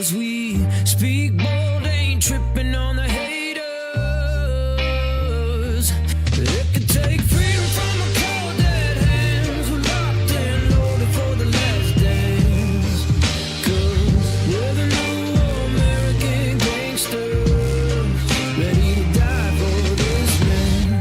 'cause we speak bold, ain't tripping on the haters. It could take freedom from a cold dead hands. We're locked and loaded for the last dance. 'Cause we're the new American gangsters, ready to die for this man.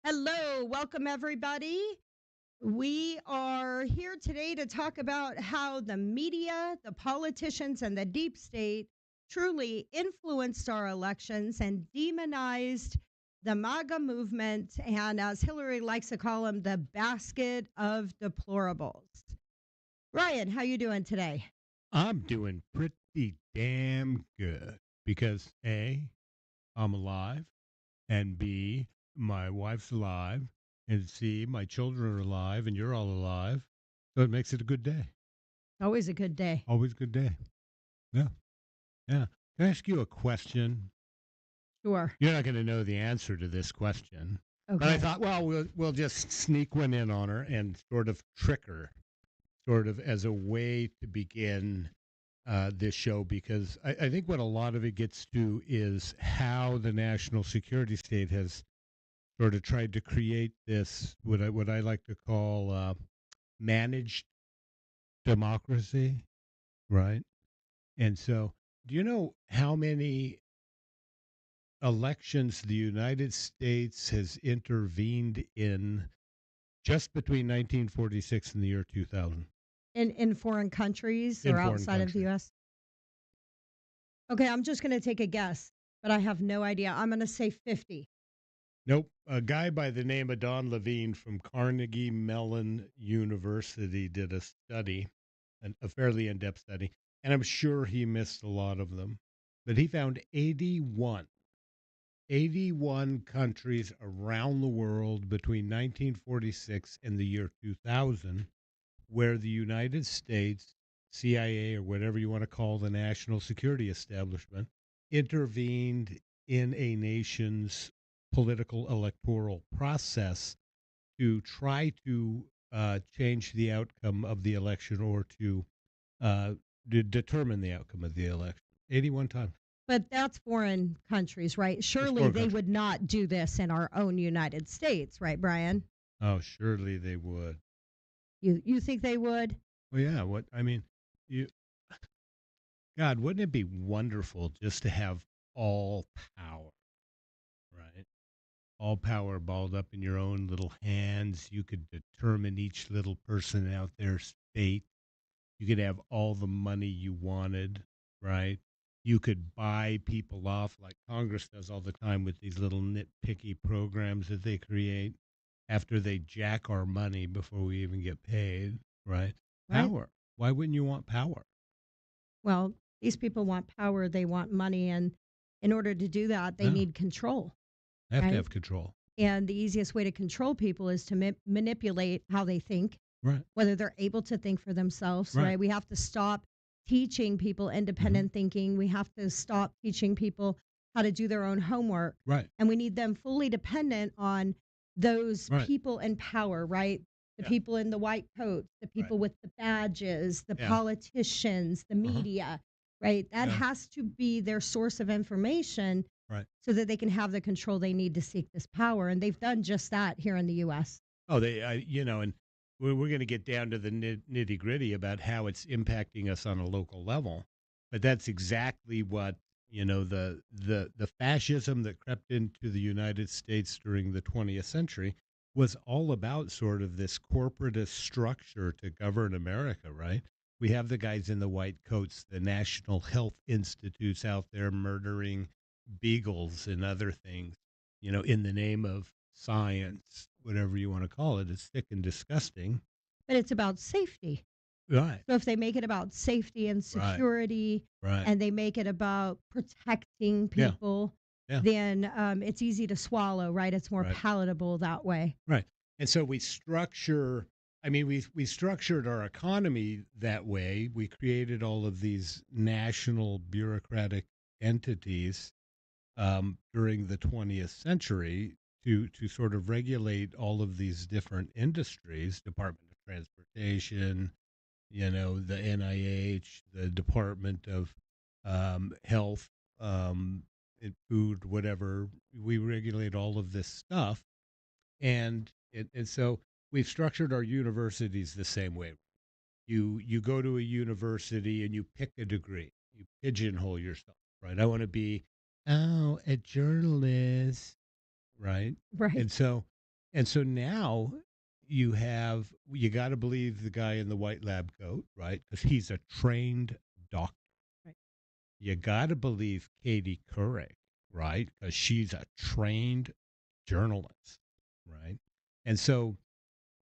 Hello, welcome everybody. We are here today to talk about how the media, the politicians, and the deep state truly influenced our elections and demonized the MAGA movement, and as Hillary likes to call them, the basket of deplorables. Ryan, how you doing today? I'm doing pretty damn good because A, I'm alive, and B, my wife's alive, and C, my children are alive, and you're all alive. So it makes it a good day. Always a good day. Always a good day. Yeah. Yeah. Can I ask you a question? Sure. You're not going to know the answer to this question. But I Okay. thought, well, we'll just sneak one in on her and sort of trick her, sort of as a way to begin this show, because I think what a lot of it gets to is how the national security state has sort of tried to create this what I like to call managed democracy, right? And so, do you know how many elections the United States has intervened in just between 1946 and the year 2000 In foreign countries in or foreign outside of the countries? U.S.? Okay, I'm just going to take a guess, but I have no idea. I'm going to say 50. Nope. A guy by the name of Don Levine from Carnegie Mellon University did a study, a fairly in-depth study, and I'm sure he missed a lot of them. But he found 81 countries around the world between 1946 and the year 2000 where the United States, CIA, or whatever you want to call the national security establishment, intervened in a nation's political electoral process to try to change the outcome of the election or to determine the outcome of the election. 81 times. But that's foreign countries, right? It's Surely foreign they countries. would not do this in our own United States, right, Brian? Oh, surely they would. You think they would? Well, yeah. What I mean, you God, wouldn't it be wonderful just to have all power, right? All power balled up in your own little hands. You could determine each little person out there's fate. You could have all the money you wanted, right? You could buy people off like Congress does all the time with these little nitpicky programs that they create after they jack our money before we even get paid, right? Right. Power. Why wouldn't you want power? Well, these people want power, they want money, and in order to do that, they Yeah. need control, They have to right? have control. And the easiest way to control people is to manipulate how they think, Right. whether they're able to think for themselves, Right. right? We have to stop teaching people independent thinking. We have to stop teaching people how to do their own homework. Right. And we need them fully dependent on those Right. people in power, right? The Yeah. people in the white coats, the people with the badges, the Yeah. politicians, the media, right? That Yeah. has to be their source of information Right. so that they can have the control they need to seek this power. And they've done just that here in the U.S. Oh, and we're going to get down to the nitty gritty about how it's impacting us on a local level. But that's exactly what, the fascism that crept into the United States during the 20th century was all about sort of this corporatist structure to govern America, right? We have the guys in the white coats, the National Health Institutes out there murdering beagles and other things, in the name of science, whatever you want to call it. It's sick and disgusting. But it's about safety. Right. So if they make it about safety and security Right. and they make it about protecting Yeah. people, Yeah. then it's easy to swallow, right? It's more Right. palatable that way. Right. And so we structured our economy that way. We created all of these national bureaucratic entities during the 20th century to sort of regulate all of these different industries, Department of Transportation, the NIH, the Department of Health, and Food, whatever. We regulate all of this stuff, and so we've structured our universities the same way. You go to a university and you pick a degree. You pigeonhole yourself, right? I want to be a journalist, right? Right. And so now you got to believe the guy in the white lab coat, right? Because he's a trained doctor. Right. You got to believe Katie Couric, right? Because she's a trained journalist, right? And so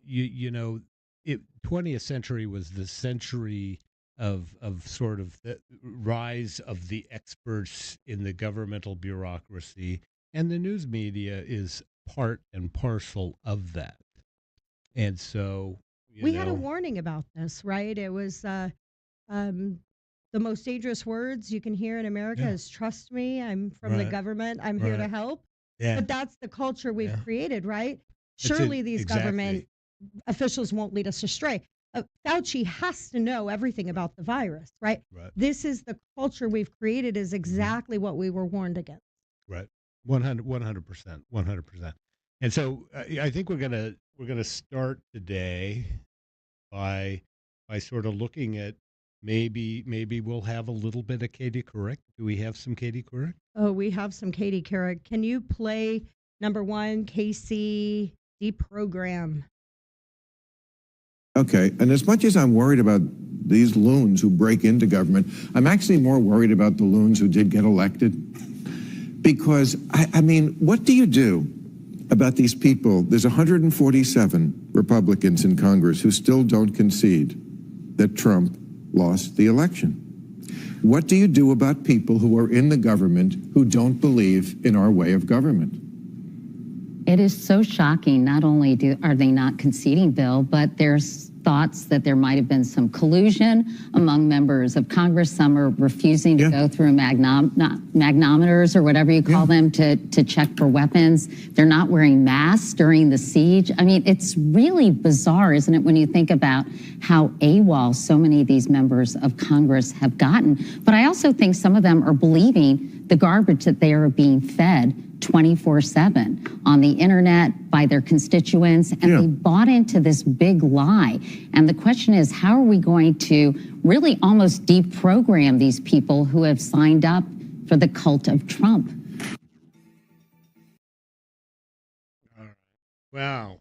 you know, 20th century was the century of sort of the rise of the experts in the governmental bureaucracy, and the news media is part and parcel of that. And so, We had a warning about this, right? It was um, the most dangerous words you can hear in America yeah, is trust me, I'm from the right, government, I'm here to right, help. yeah, But that's the culture we've yeah. created, right? That's it Surely these government exactly. officials won't lead us astray. Fauci has to know everything Right, about the virus, right? right, This is the culture we've created, is hmm exactly what we were warned against. right. 100%, 100%. And so I think we're gonna start today by sort of looking at maybe we'll have a little bit of Katie Couric. Do we have some Katie Couric? Oh, we have some Katie Couric. Can you play number one, KC deprogram? Okay, and as much as I'm worried about these loons who break into government, I'm actually more worried about the loons who did get elected. Because, I mean, what do you do about these people? There's 147 Republicans in Congress who still don't concede that Trump lost the election. What do you do about people who are in the government who don't believe in our way of government? It is so shocking. Not only are they not conceding, Bill, but there's thoughts that there might have been some collusion among members of Congress. Some are refusing to Yeah. go through magnometers or whatever you call them to check for weapons. They're not wearing masks during the siege. I mean, it's really bizarre, isn't it, when you think about how AWOL so many of these members of Congress have gotten. But I also think some of them are believing the garbage that they are being fed 24/7 on the internet by their constituents, and Yeah. they bought into this big lie. And the question is, how are we going to really almost deprogram these people who have signed up for the cult of Trump? All right. Wow.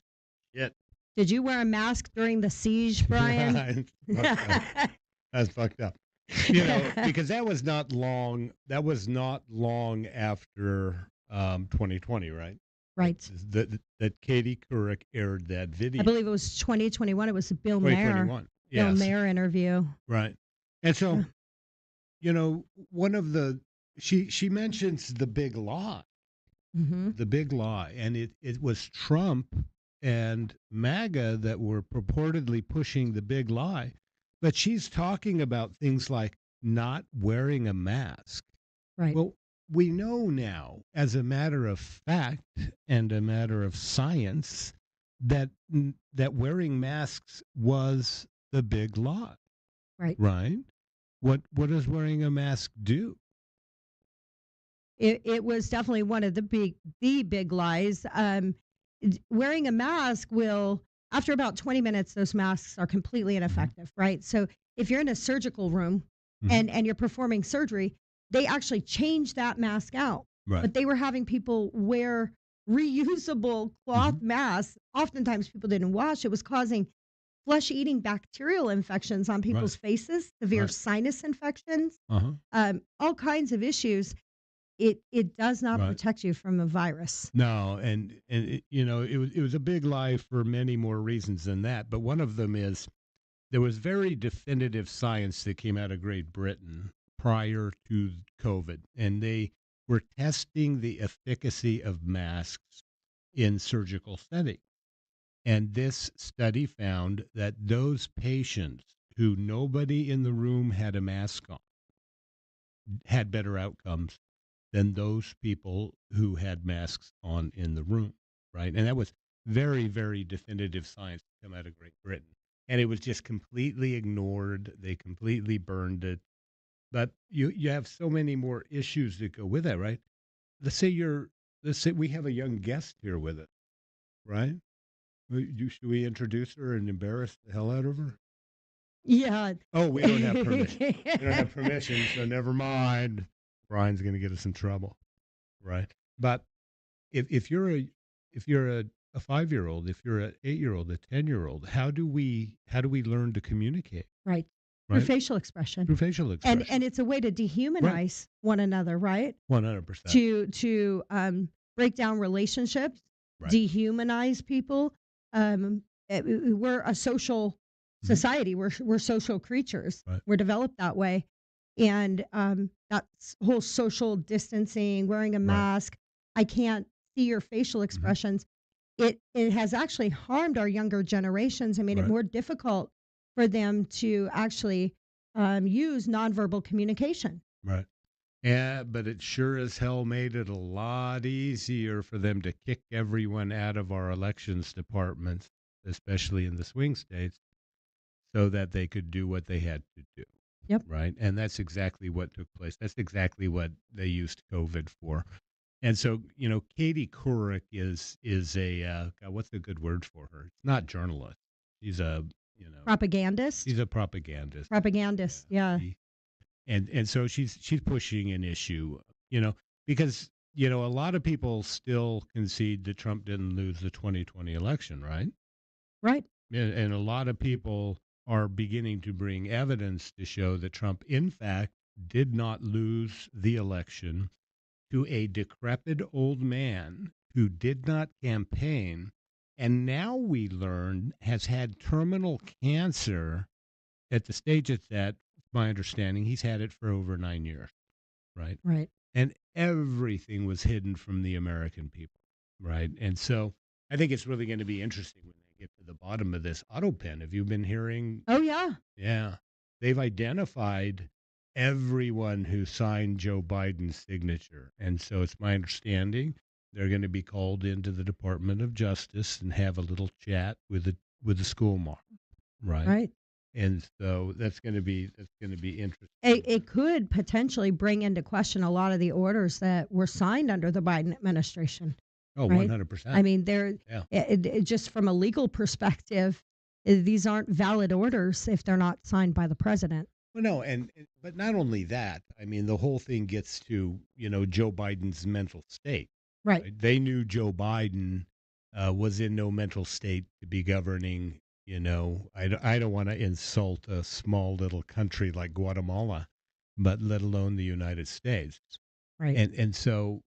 Shit. Did you wear a mask during the siege, Brian? It's fucked up. That's fucked up. Because that was not long. That was not long after 2020, right? Right. That Katie Couric aired that video. I believe it was 2021. It was a Bill Maher 2021. Bill Yes. Maher interview. Right. And so, Yeah. one of the she mentions the big lie, Hmm. and it was Trump and MAGA that were purportedly pushing the big lie, but she's talking about things like not wearing a mask. Right. Well, we know now, as a matter of fact and a matter of science, that that wearing masks was the big lie, Right. right? What does wearing a mask do? It was definitely one of the big lies. Wearing a mask will, after about 20 minutes, those masks are completely Mhm. ineffective, right? So if you're in a surgical room Mhm. and you're performing surgery, they actually change that mask out. Right. But they were having people wear reusable cloth masks. Oftentimes people didn't wash. It was causing flesh-eating bacterial infections on Right. people's faces, severe Right. sinus infections, Uh-huh. all kinds of issues. It does not Right. protect you from a virus. No, and it was a big lie for many more reasons than that. But one of them is there was very definitive science that came out of Great Britain prior to COVID, and they were testing the efficacy of masks in surgical settings. And this study found that those patients who nobody in the room had a mask on had better outcomes than those people who had masks on in the room. right? And that was very, very definitive science to come out of Great Britain. And it was just completely ignored. They completely burned it. But you have so many more issues that go with that, right? Let's say we have a young guest here with us, right? Should we introduce her and embarrass the hell out of her? Yeah. Oh, we don't have permission. We don't have permission, so never mind. Brian's going to get us in trouble, right? But if you're a 5-year-old, if you're an 8-year-old, a 10-year-old, how do we learn to communicate? Right. Right? Through facial expression. Through facial expression. And it's a way to dehumanize one another, right? 100%. To break down relationships, Right. dehumanize people. We're a social society. We're social creatures. Right. We're developed that way, and that whole social distancing, wearing a mask. I can't see your facial expressions. It has actually harmed our younger generations and made it Right. more difficult for them to actually use nonverbal communication. Right. Yeah, but it sure as hell made it a lot easier for them to kick everyone out of our elections departments, especially in the swing states, so that they could do what they had to do. Yep. Right. And that's exactly what took place. That's exactly what they used COVID for. And so, Katie Couric is a God, what's a good word for her? It's not journalist. She's a Propagandist. she's a propagandist. Propagandist. Yeah. And so she's pushing an issue, because a lot of people still concede that Trump didn't lose the 2020 election, right? Right. And a lot of people are beginning to bring evidence to show that Trump, in fact, did not lose the election to a decrepit old man who did not campaign, and now we learn has had terminal cancer at the stage it's at. My understanding, he's had it for over 9 years, right? Right. And everything was hidden from the American people, right? And so I think it's really going to be interesting when they get to the bottom of this auto pen. Have you been hearing? Oh yeah. Yeah. They've identified everyone who signed Joe Biden's signature. And so it's my understanding they're going to be called into the Department of Justice and have a little chat with the school mom, right? Right. And so that's going to be interesting. It could potentially bring into question a lot of the orders that were signed under the Biden administration. Oh, right? 100%. I mean, they're Yeah. just from a legal perspective, these aren't valid orders if they're not signed by the president. Well, no, but not only that. I mean, the whole thing gets to Joe Biden's mental state. Right. They knew Joe Biden was in no mental state to be governing. I don't want to insult a small little country like Guatemala, but let alone the United States. Right. And so,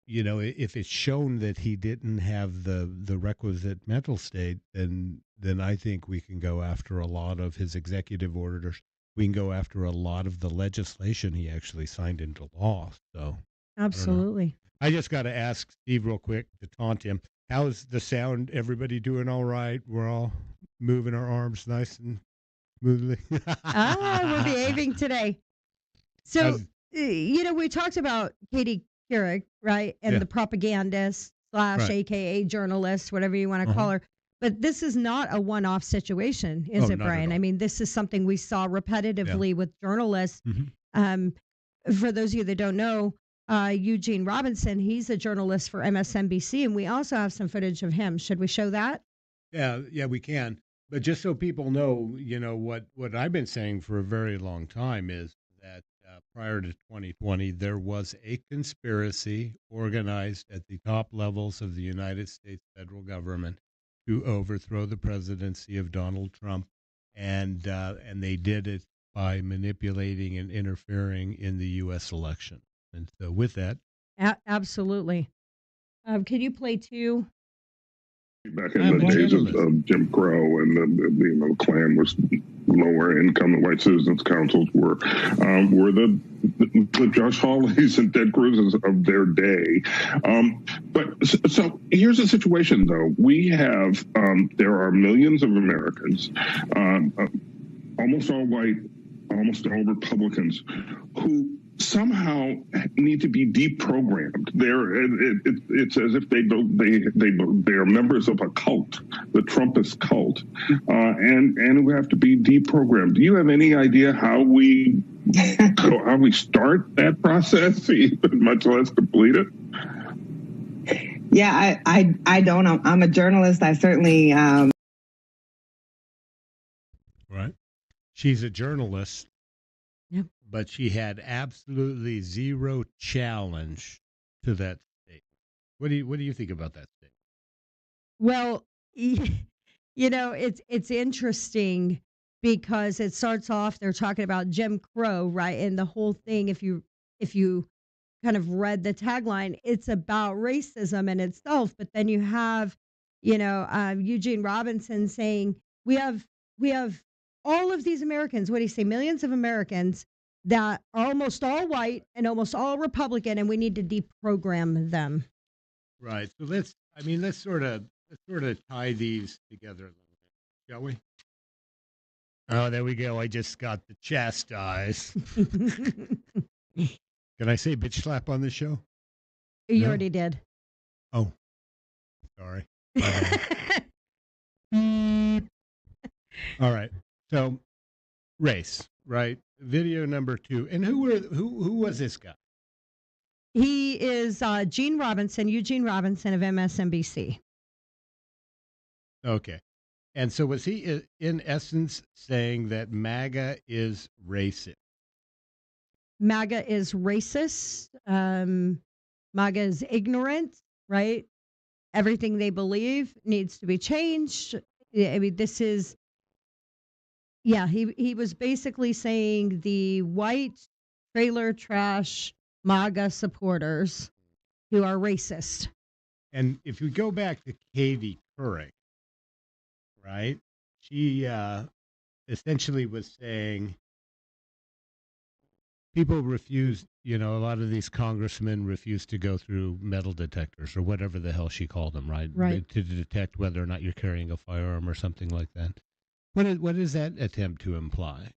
if it's shown that he didn't have the requisite mental state, then I think we can go after a lot of his executive orders. We can go after a lot of the legislation he actually signed into law. So Absolutely. I just got to ask Steve real quick to taunt him. How's the sound? Everybody doing all right? We're all moving our arms nice and smoothly. We're behaving today. So, we talked about Katie Couric, right? And Yeah. the propagandist / Right. AKA journalist, whatever you want to call her. But this is not a one-off situation, is Oh, it, not at Brian? all. I mean, this is something we saw repetitively with journalists. Mhm. For those of you that don't know, Eugene Robinson, he's a journalist for MSNBC, and we also have some footage of him. Should we show that? Yeah, we can. But just so people know, what I've been saying for a very long time is that prior to 2020, there was a conspiracy organized at the top levels of the United States federal government to overthrow the presidency of Donald Trump, and they did it by manipulating and interfering in the U.S. election. And so, with that, Absolutely. Can you play 2? Back in the days of Jim Crow and the Klan was lower income, the white citizens councils were the Josh Hawleys and Ted Cruz's of their day. But so here's the situation, though. We have there are millions of Americans, almost all white, almost all Republicans, who somehow need to be deprogrammed. It's as if they are members of a cult, the Trumpist cult, and who have to be deprogrammed. Do you have any idea how we start that process, even much less complete it? Yeah, I don't know. I'm a journalist. I certainly. Right. She's a journalist. Yep. But she had absolutely zero challenge to that statement. What do you think about that statement? Well, it's interesting because it starts off they're talking about Jim Crow, right? And the whole thing, if you kind of read the tagline, it's about racism in itself. But then you have, Eugene Robinson saying we have all of these Americans. What do you say? Millions of Americans that are almost all white and almost all Republican, and we need to deprogram them. Right. So let's sort of tie these together a little bit, shall we? Oh, there we go. I just got the chastise. Can I say bitch slap on this show? You No? already did. Oh, sorry. All right. So race, right? Video number 2. And who was this guy? He is Eugene Robinson of MSNBC. Okay. And so was he in essence saying that MAGA is racist? MAGA is racist. MAGA is ignorant, right? Everything they believe needs to be changed. I mean, this is, yeah, he was basically saying the white trailer trash MAGA supporters who are racist. And if we go back to Katie Couric, right? She essentially was saying people refuse, a lot of these congressmen refuse to go through metal detectors or whatever the hell she called them, right? Right. To detect whether or not you're carrying a firearm or something like that. What does that attempt to imply?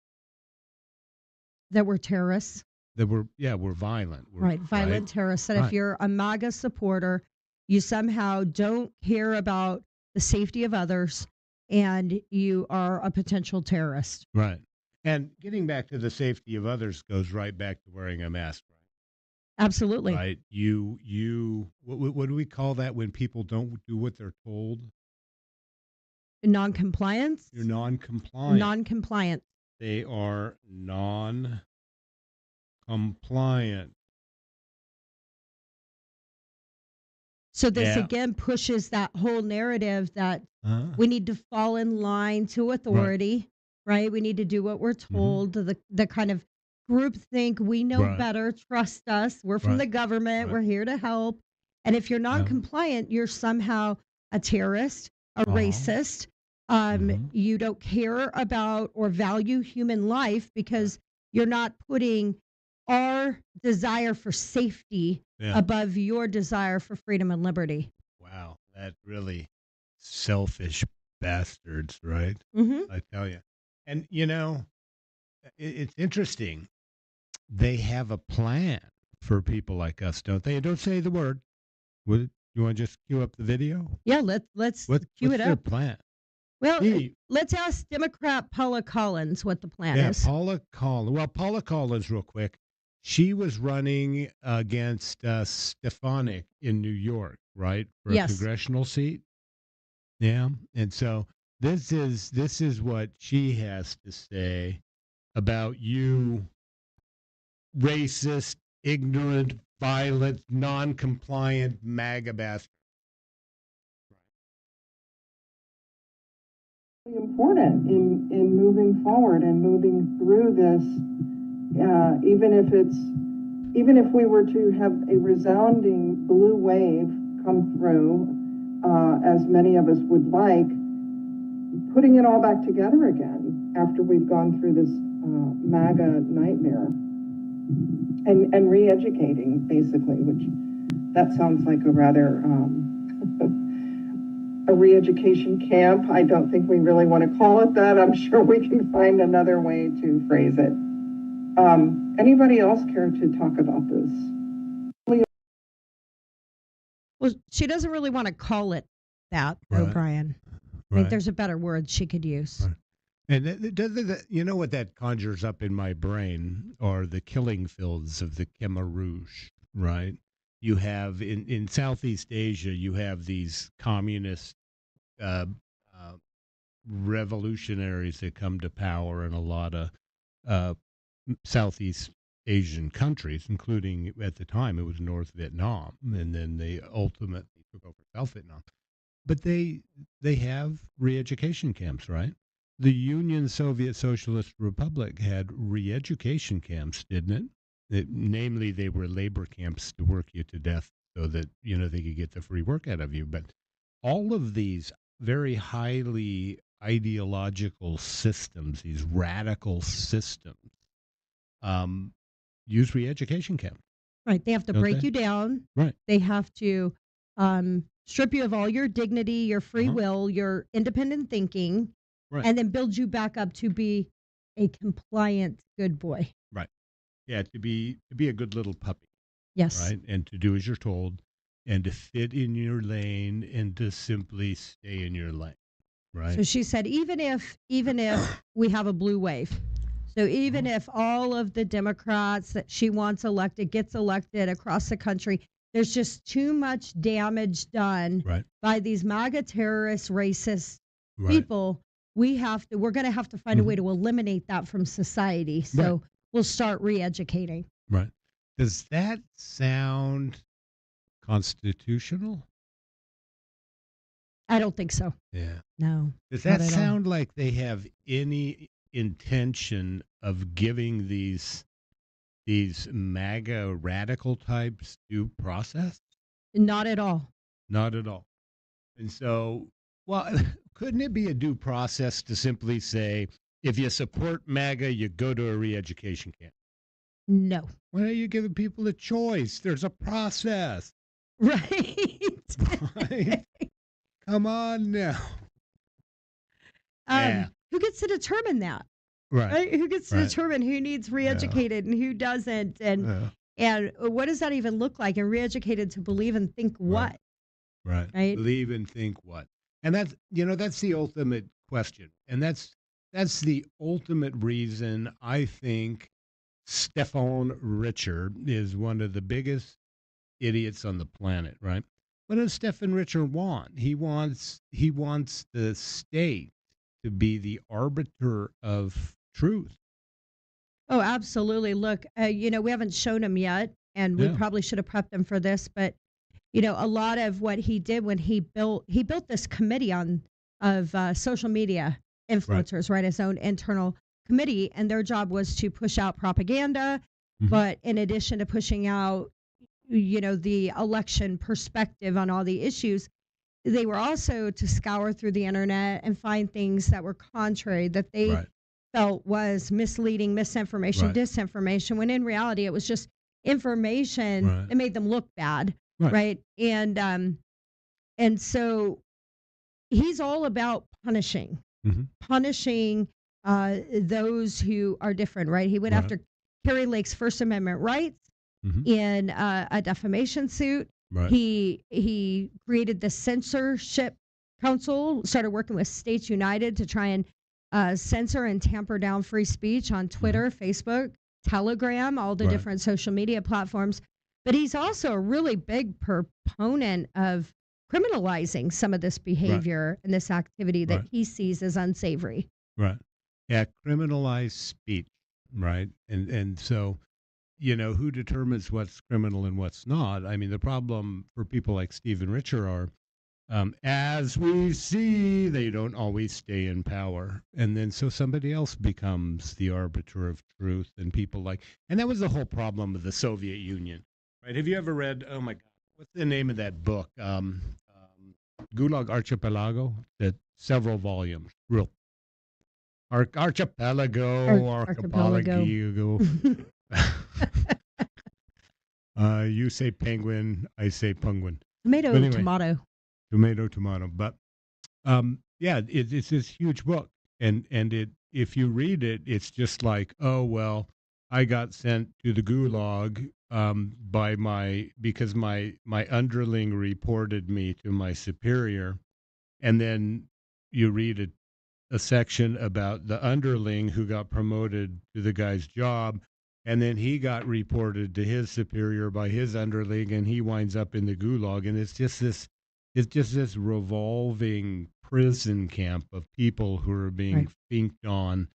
That we're terrorists. That we're violent. Violent terrorists. That if you're a MAGA supporter, you somehow don't care about the safety of others and you are a potential terrorist. Right. And getting back to the safety of others goes right back to wearing a mask, right? Absolutely. Right. What do we call that when people don't do what they're told? Non-compliance? You're non-compliant. Non-compliant. They are non-compliant. So this again pushes that whole narrative that we need to fall in line to authority, right? We need to do what we're told. The kind of group think we know better, trust us. We're from the government. We're here to help. And if you're non-compliant, you're somehow a terrorist, a racist. You don't care about or value human life because you're not putting our desire for safety above your desire for freedom and liberty. Wow, that really selfish bastards, right? Mm-hmm. I tell you. And, it's interesting. They have a plan for people like us, don't they? Don't say the word. You want to just cue up the video? Yeah, let's cue it what's their up. plan? Well, let's ask Democrat Paula Collins what the plan is. Paula Collins. Well, Paula Collins, real quick. She was running against Stefanik in New York, right, for a congressional seat. Yeah, and so this is what she has to say about you, racist, ignorant, violent, non-compliant MAGA bastard. Important in moving forward and moving through this, even if we were to have a resounding blue wave come through, as many of us would like, putting it all back together again after we've gone through this MAGA nightmare and re-educating, basically, which that sounds like a rather a re-education camp. I don't think we really want to call it that. I'm sure we can find another way to phrase it. Anybody else care to talk about this? Well, she doesn't really want to call it that, though, Right. Brian. I Right. think there's a better word she could use. Right. And you know what that conjures up in my brain are the killing fields of the Khmer Rouge, right? You have in Southeast Asia, you have these communist uh, uh, revolutionaries that come to power in a lot of uh, Southeast Asian countries, including at the time it was North Vietnam, and then they ultimately took over South Vietnam. But they have re-education camps, right? The Union Soviet Socialist Republic had re-education camps, didn't it? Namely, they were labor camps to work you to death so that they could get the free work out of you. But all of these very highly ideological systems, these radical systems, use re-education camps. Right. They have to Don't break they? you down. Right. They have to strip you of all your dignity, your free Uh-huh. will, your independent thinking, Right. and then build you back up to be a compliant good boy. Right. Yeah, to be a good little puppy. Yes. Right? And to do as you're told, and to fit in your lane, and to simply stay in your lane. Right? So she said, even if we have a blue wave, so even if all of the Democrats that she wants elected gets elected across the country, there's just too much damage done Right. by these MAGA terrorist, racist Right. people. We're going to have to find a way to eliminate that from society. So Right. we'll start re-educating. Right. Does that sound constitutional? I don't think so. Yeah. No. Does not that at all. sound like they have any intention of giving these MAGA radical types due process? Not at all. Not at all. And so, well, couldn't it be a due process to simply say, if you support MAGA, you go to a re-education camp? No. Why are you giving people a choice? There's a process. Right. Right? Come on now. Yeah. Who gets to determine that? Right. Right? Who gets to Right. determine who needs re-educated and who doesn't? And Yeah. what does that even look like? And re-educated to believe and think what? Right. Right? Believe and think what? And that's the ultimate question. And that's the ultimate reason I think Stefan Richer is one of the biggest idiots on the planet, right? What does Stefan Richer want? He wants the state to be the arbiter of truth. Oh, absolutely. Look, we haven't shown him yet, and we Yeah. probably should have prepped him for this, but a lot of what he did when he built this committee of social media influencers, right? His own internal committee, and their job was to push out propaganda, Mhm. but in addition to pushing out, the election perspective on all the issues, they were also to scour through the internet and find things that were contrary that they Right. felt was misleading, misinformation, Right. disinformation, when in reality it was just information Right. that made them look bad, Right. right? And so he's all about punishing Mhm. those who are different, right? He went Right. after Carrie Lake's First Amendment rights Mhm. in a defamation suit. Right. He created the censorship council, started working with States United to try and censor and tamper down free speech on Twitter, Facebook, Telegram, all the Right. different social media platforms. But he's also a really big proponent of criminalizing some of this behavior and this activity that Right. he sees as unsavory. Right. Yeah, criminalized speech, right? And so, who determines what's criminal and what's not? I mean, the problem for people like Stephen Richer are, as we see, they don't always stay in power. And then so somebody else becomes the arbiter of truth, and and that was the whole problem of the Soviet Union, right? Have you ever read, oh my God, what's the name of that book? Gulag Archipelago, that several volumes, real Archipelago. Archipelago. You say penguin, I say penguin. Tomato, But anyway. tomato. But yeah, it's this huge book, and if you read it, it's just like, oh well, I got sent to the gulag because my underling reported me to my superior, and then you read a section about the underling who got promoted to the guy's job, and then he got reported to his superior by his underling, and he winds up in the gulag, and it's just this revolving prison camp of people who are being Right. finked on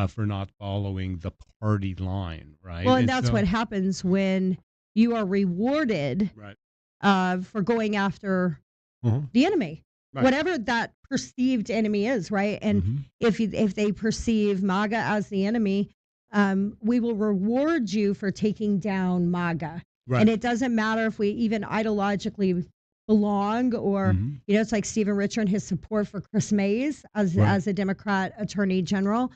for not following the party line, right? Well, and And that's so, what happens when you are rewarded right, for going after uh-huh, the enemy, right, whatever that perceived enemy is, right? And hmm, if they perceive MAGA as the enemy, we will reward you for taking down MAGA. right, And it doesn't matter if we even ideologically belong, or hmm, it's like Stephen Richer and his support for Chris Mays right, as a Democrat Attorney General,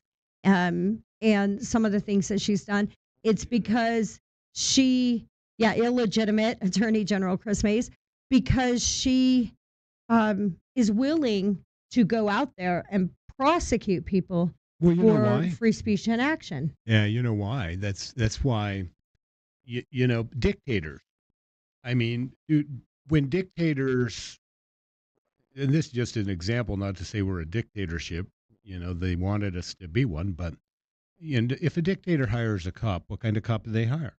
and some of the things that she's done. It's because illegitimate Attorney General Chris Mays, because she is willing to go out there and prosecute people Well, you know for why? free speech and action. Yeah, you know why? That's why dictators. I mean, dude, when dictators, and this is just an example, not to say we're a dictatorship. They wanted us to be one, but if a dictator hires a cop, what kind of cop do they hire?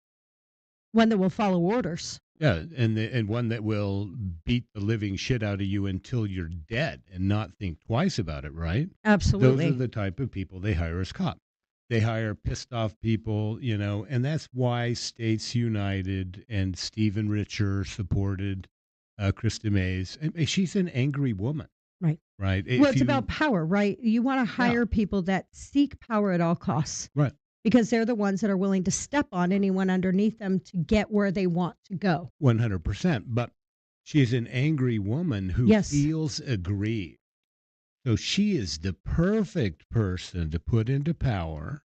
One that will follow orders. Yeah, and one that will beat the living shit out of you until you're dead and not think twice about it, right? Those Absolutely. are the type of people they hire as cops. They hire pissed off people, and that's why States United and Stephen Richer supported Krista Mays. And she's an angry woman, Right. right? Well, it's about power, right? You want to Yeah, hire people that seek power at all costs, right. because they're the ones that are willing to step on anyone underneath them to get where they want to go. 100%. But she's an angry woman who Yes. feels aggrieved. So she is the perfect person to put into power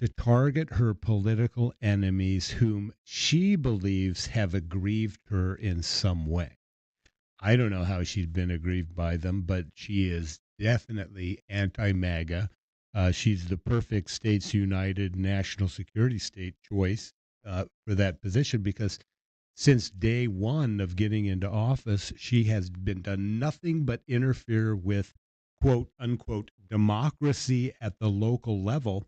to target her political enemies whom she believes have aggrieved her in some way. I don't know how she's been aggrieved by them, but she is definitely anti-MAGA. She's the perfect States United national security state choice for that position, because since day one of getting into office, she has been done nothing but interfere with quote unquote democracy at the local level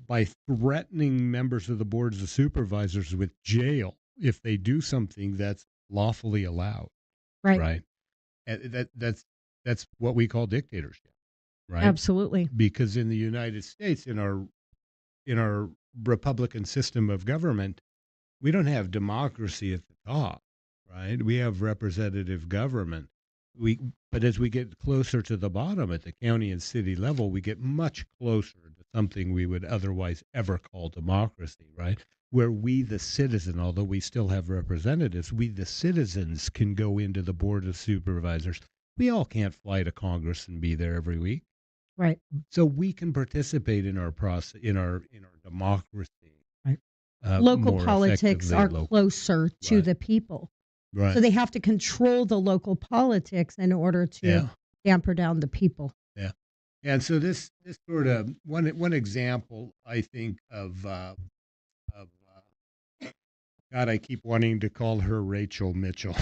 by threatening members of the boards of supervisors with jail if they do something that's lawfully allowed, Right. right? And that's what we call dictatorship, right? Absolutely. Because in the United States, in our Republican system of government, we don't have democracy at the top, right? We have representative government. But as we get closer to the bottom at the county and city level, we get much closer to something we would otherwise ever call democracy, right? Where we, the citizen, although we still have representatives, we, the citizens, can go into the board of supervisors. We all can't fly to Congress and be there every week, Right. so we can participate in our process, in our democracy, Right. Local more politics effectively are local. closer to Right. the people. Right. So they have to control the local politics in order to Yeah. damper down the people. Yeah. And so this sort of one example, I think, of God, I keep wanting to call her Rachel Mitchell.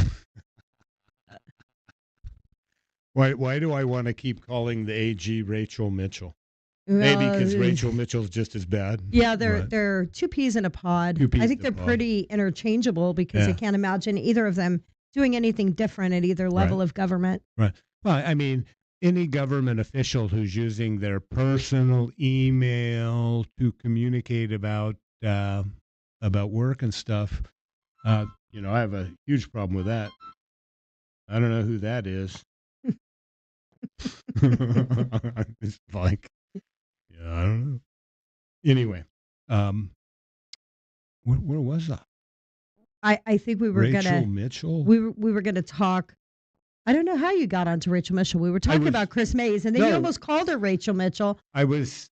Why do I want to keep calling the AG Rachel Mitchell? Maybe because Well, Rachel Mitchell's just as bad. yeah, they're Right. they're two peas in a pod. Two peas I think in a they're pod. pretty interchangeable, because I Yeah. can't imagine either of them doing anything different at either level Right. of government. Right. Well, I mean, any government official who's using their personal email to communicate about work and stuff, I have a huge problem with that. I don't know who that is. It's like, yeah, I don't know. Anyway, um, where was I? I think we were Rachel Mitchell. we were gonna talk. I don't know how you got onto Rachel Mitchell. We were talking was- about Chris Mays, and then you No. almost called her Rachel Mitchell. I was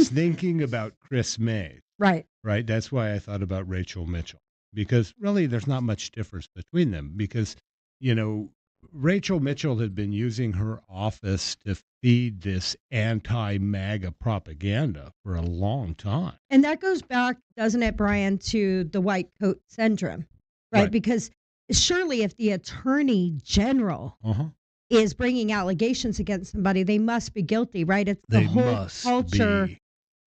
thinking about Chris May. Right. Right? That's why I thought about Rachel Mitchell, because really there's not much difference between them, because, you know, Rachel Mitchell had been using her office to feed this anti-MAGA propaganda for a long time. And that goes back, doesn't it, Brian, to the white coat syndrome, right? Right. Because surely if the attorney general is bringing allegations against somebody, they must be guilty, right? It's the They whole must culture be.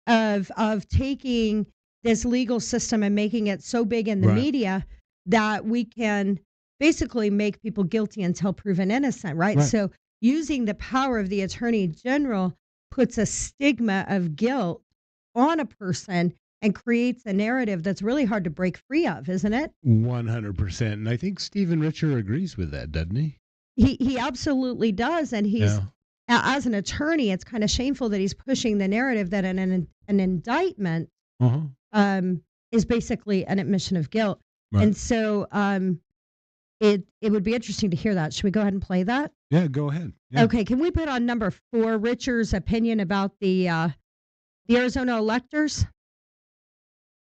of taking this legal system and making it so big in the Right. media that we can basically make people guilty until proven innocent, right? Right. So using the power of the attorney general puts a stigma of guilt on a person and creates a narrative that's really hard to break free of, isn't it? 100%. And I think Stephen Richer agrees with that, doesn't he? He absolutely does, and he's Yeah. as an attorney, it's kind of shameful that he's pushing the narrative that an indictment is basically an admission of guilt. Right. And so it would be interesting to hear that. Should we go ahead and play that? Yeah, go ahead. Yeah. Okay, can we put on number 4 Richard's opinion about the Arizona electors?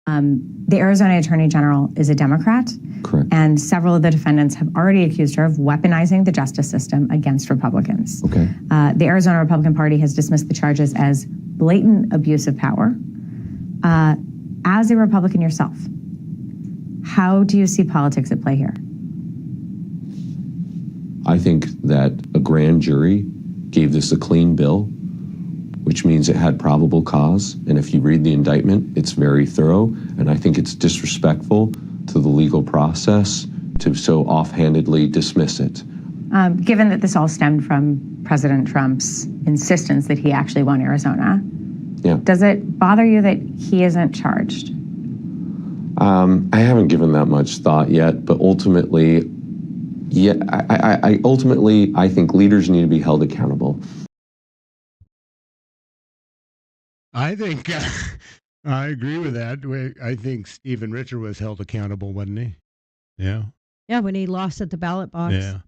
The Arizona Attorney General is a Democrat. Correct. And several of the defendants have already accused her of weaponizing the justice system against Republicans. Okay. The Arizona Republican Party has dismissed the charges as blatant abuse of power. As a Republican yourself, how do you see politics at play here? I think that a grand jury gave this a clean bill, which means it had probable cause. And if you read the indictment, it's very thorough. And I think it's disrespectful to the legal process to so offhandedly dismiss it. Given that this all stemmed from President Trump's insistence that he actually won Arizona, Yeah. does it bother you that he isn't charged? I haven't given that much thought yet, but ultimately, yeah, I think leaders need to be held accountable. I think I agree with that. I think Stephen Richer was held accountable, wasn't he? Yeah. Yeah, when he lost at the ballot box. Yeah.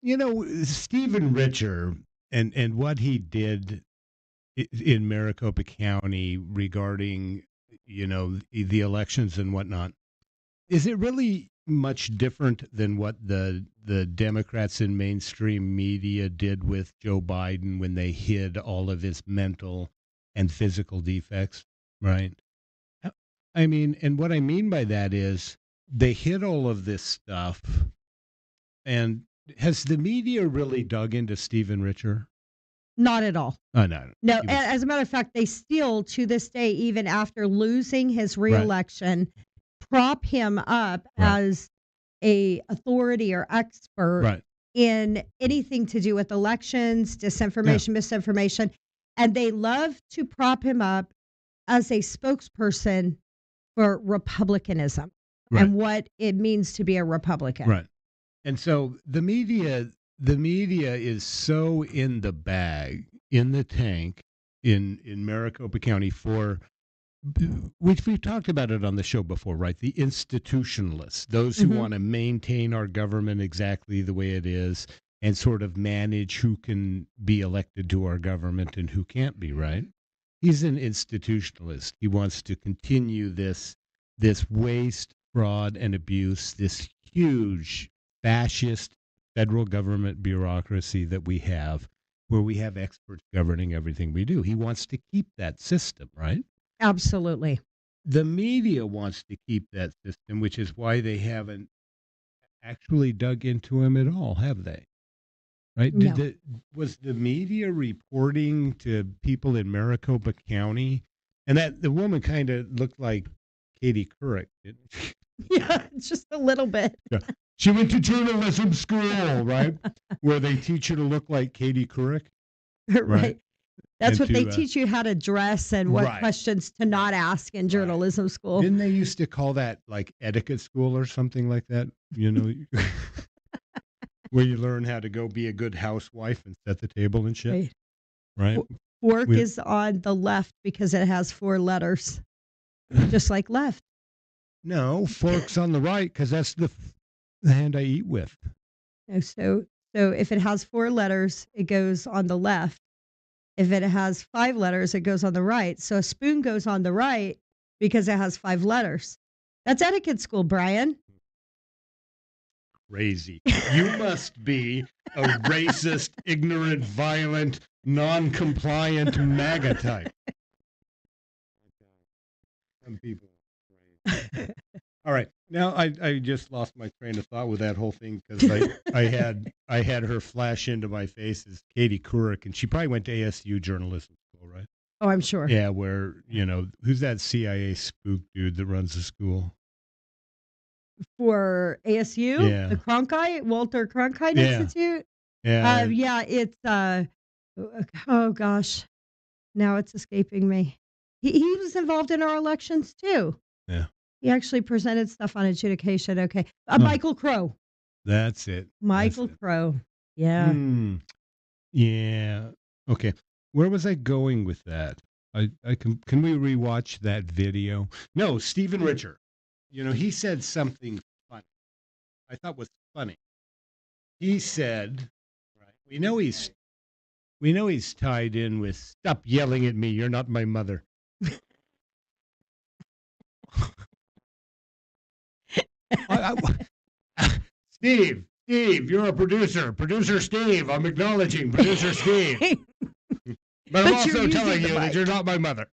You know, Stephen Richer and what he did in Maricopa County regarding, the elections and whatnot, is it really much different than what the Democrats in mainstream media did with Joe Biden when they hid all of his mental and physical defects, right? I mean, and what I mean by that is they hid all of this stuff. And has the media really dug into Stephen Richer? Not at all. Oh, no. No, as a matter of fact, they still, to this day, even after losing his reelection, prop him up as a authority or expert in anything to do with elections, disinformation, misinformation. And they love to prop him up as a spokesperson for Republicanism and what it means to be a Republican. Right. And so the media is so in the bag, in the tank, in Maricopa County for, which we've talked about it on the show before, right? The institutionalists, those who want to maintain our government exactly the way it is and sort of manage who can be elected to our government and who can't be, right? He's an institutionalist. He wants to continue this waste, fraud, and abuse, this huge fascist federal government bureaucracy that we have, where we have experts governing everything we do. He wants to keep that system, right? Absolutely. The media wants to keep that system, which is why they haven't actually dug into him at all, have they? Right? No. Was the media reporting to people in Maricopa County? And that the woman kind of looked like Katie Couric, didn't she? Yeah, just a little bit. Yeah. She went to journalism school, right? Where they teach you to look like Katie Couric. Right. That's And what they to, teach you how to dress and what questions to not ask in journalism school. Didn't they used to call that like etiquette school or something like that? Where you learn how to go be a good housewife and set the table and shit. Right. Fork is on the left because it has 4 letters, just like left. No, fork's on the right because that's the hand I eat with. No, so if it has 4 letters, it goes on the left. If it has 5 letters, it goes on the right. So a spoon goes on the right because it has 5 letters. That's etiquette school, Brian. crazy. You must be a racist, ignorant, violent, non-compliant MAGA type. Some people. All right. Now I just lost my train of thought with that whole thing because I had her flash into my face as Katie Couric, and she probably went to ASU journalism school, right? Oh, I'm sure. Yeah, where, who's that CIA spook dude that runs the school? For ASU, Yeah. the Cronkite, Walter Cronkite Yeah. Institute. Yeah. Yeah, it's oh gosh, now it's escaping me. He was involved in our elections too. Yeah. He actually presented stuff on adjudication. Okay, Michael Crow. That's it. Michael That's it. Crow. Yeah. Yeah. Okay. Where was I going with that? I can we rewatch that video? No, Stephen Richer. He said something funny. I thought was funny. He said, right, we know he's tied in with "Stop yelling at me, you're not my mother." Steve, you're a producer. Producer Steve, I'm acknowledging producer Steve. But I'm But you're also using telling the you that mic. you're not my mother.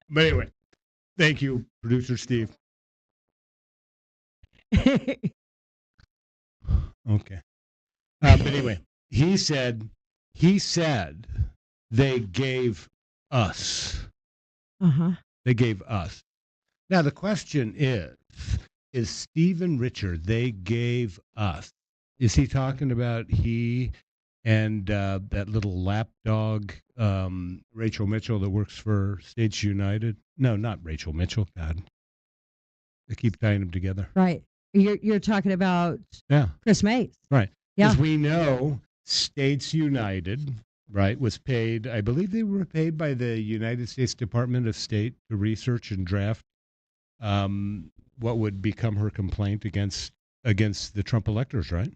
But anyway, thank you, producer Steve. Okay. But anyway, he said they gave us. They gave us. Now the question is Stephen Richer, they gave us. Is he talking about he and that little lapdog, Rachel Mitchell, that works for States United? No, not Rachel Mitchell. God, they keep tying them together. Right. You're talking about Chris Mays. Right. Yeah. As we know, States United, right, was paid, I believe they were paid by the United States Department of State to research and draft what would become her complaint against the Trump electors, right?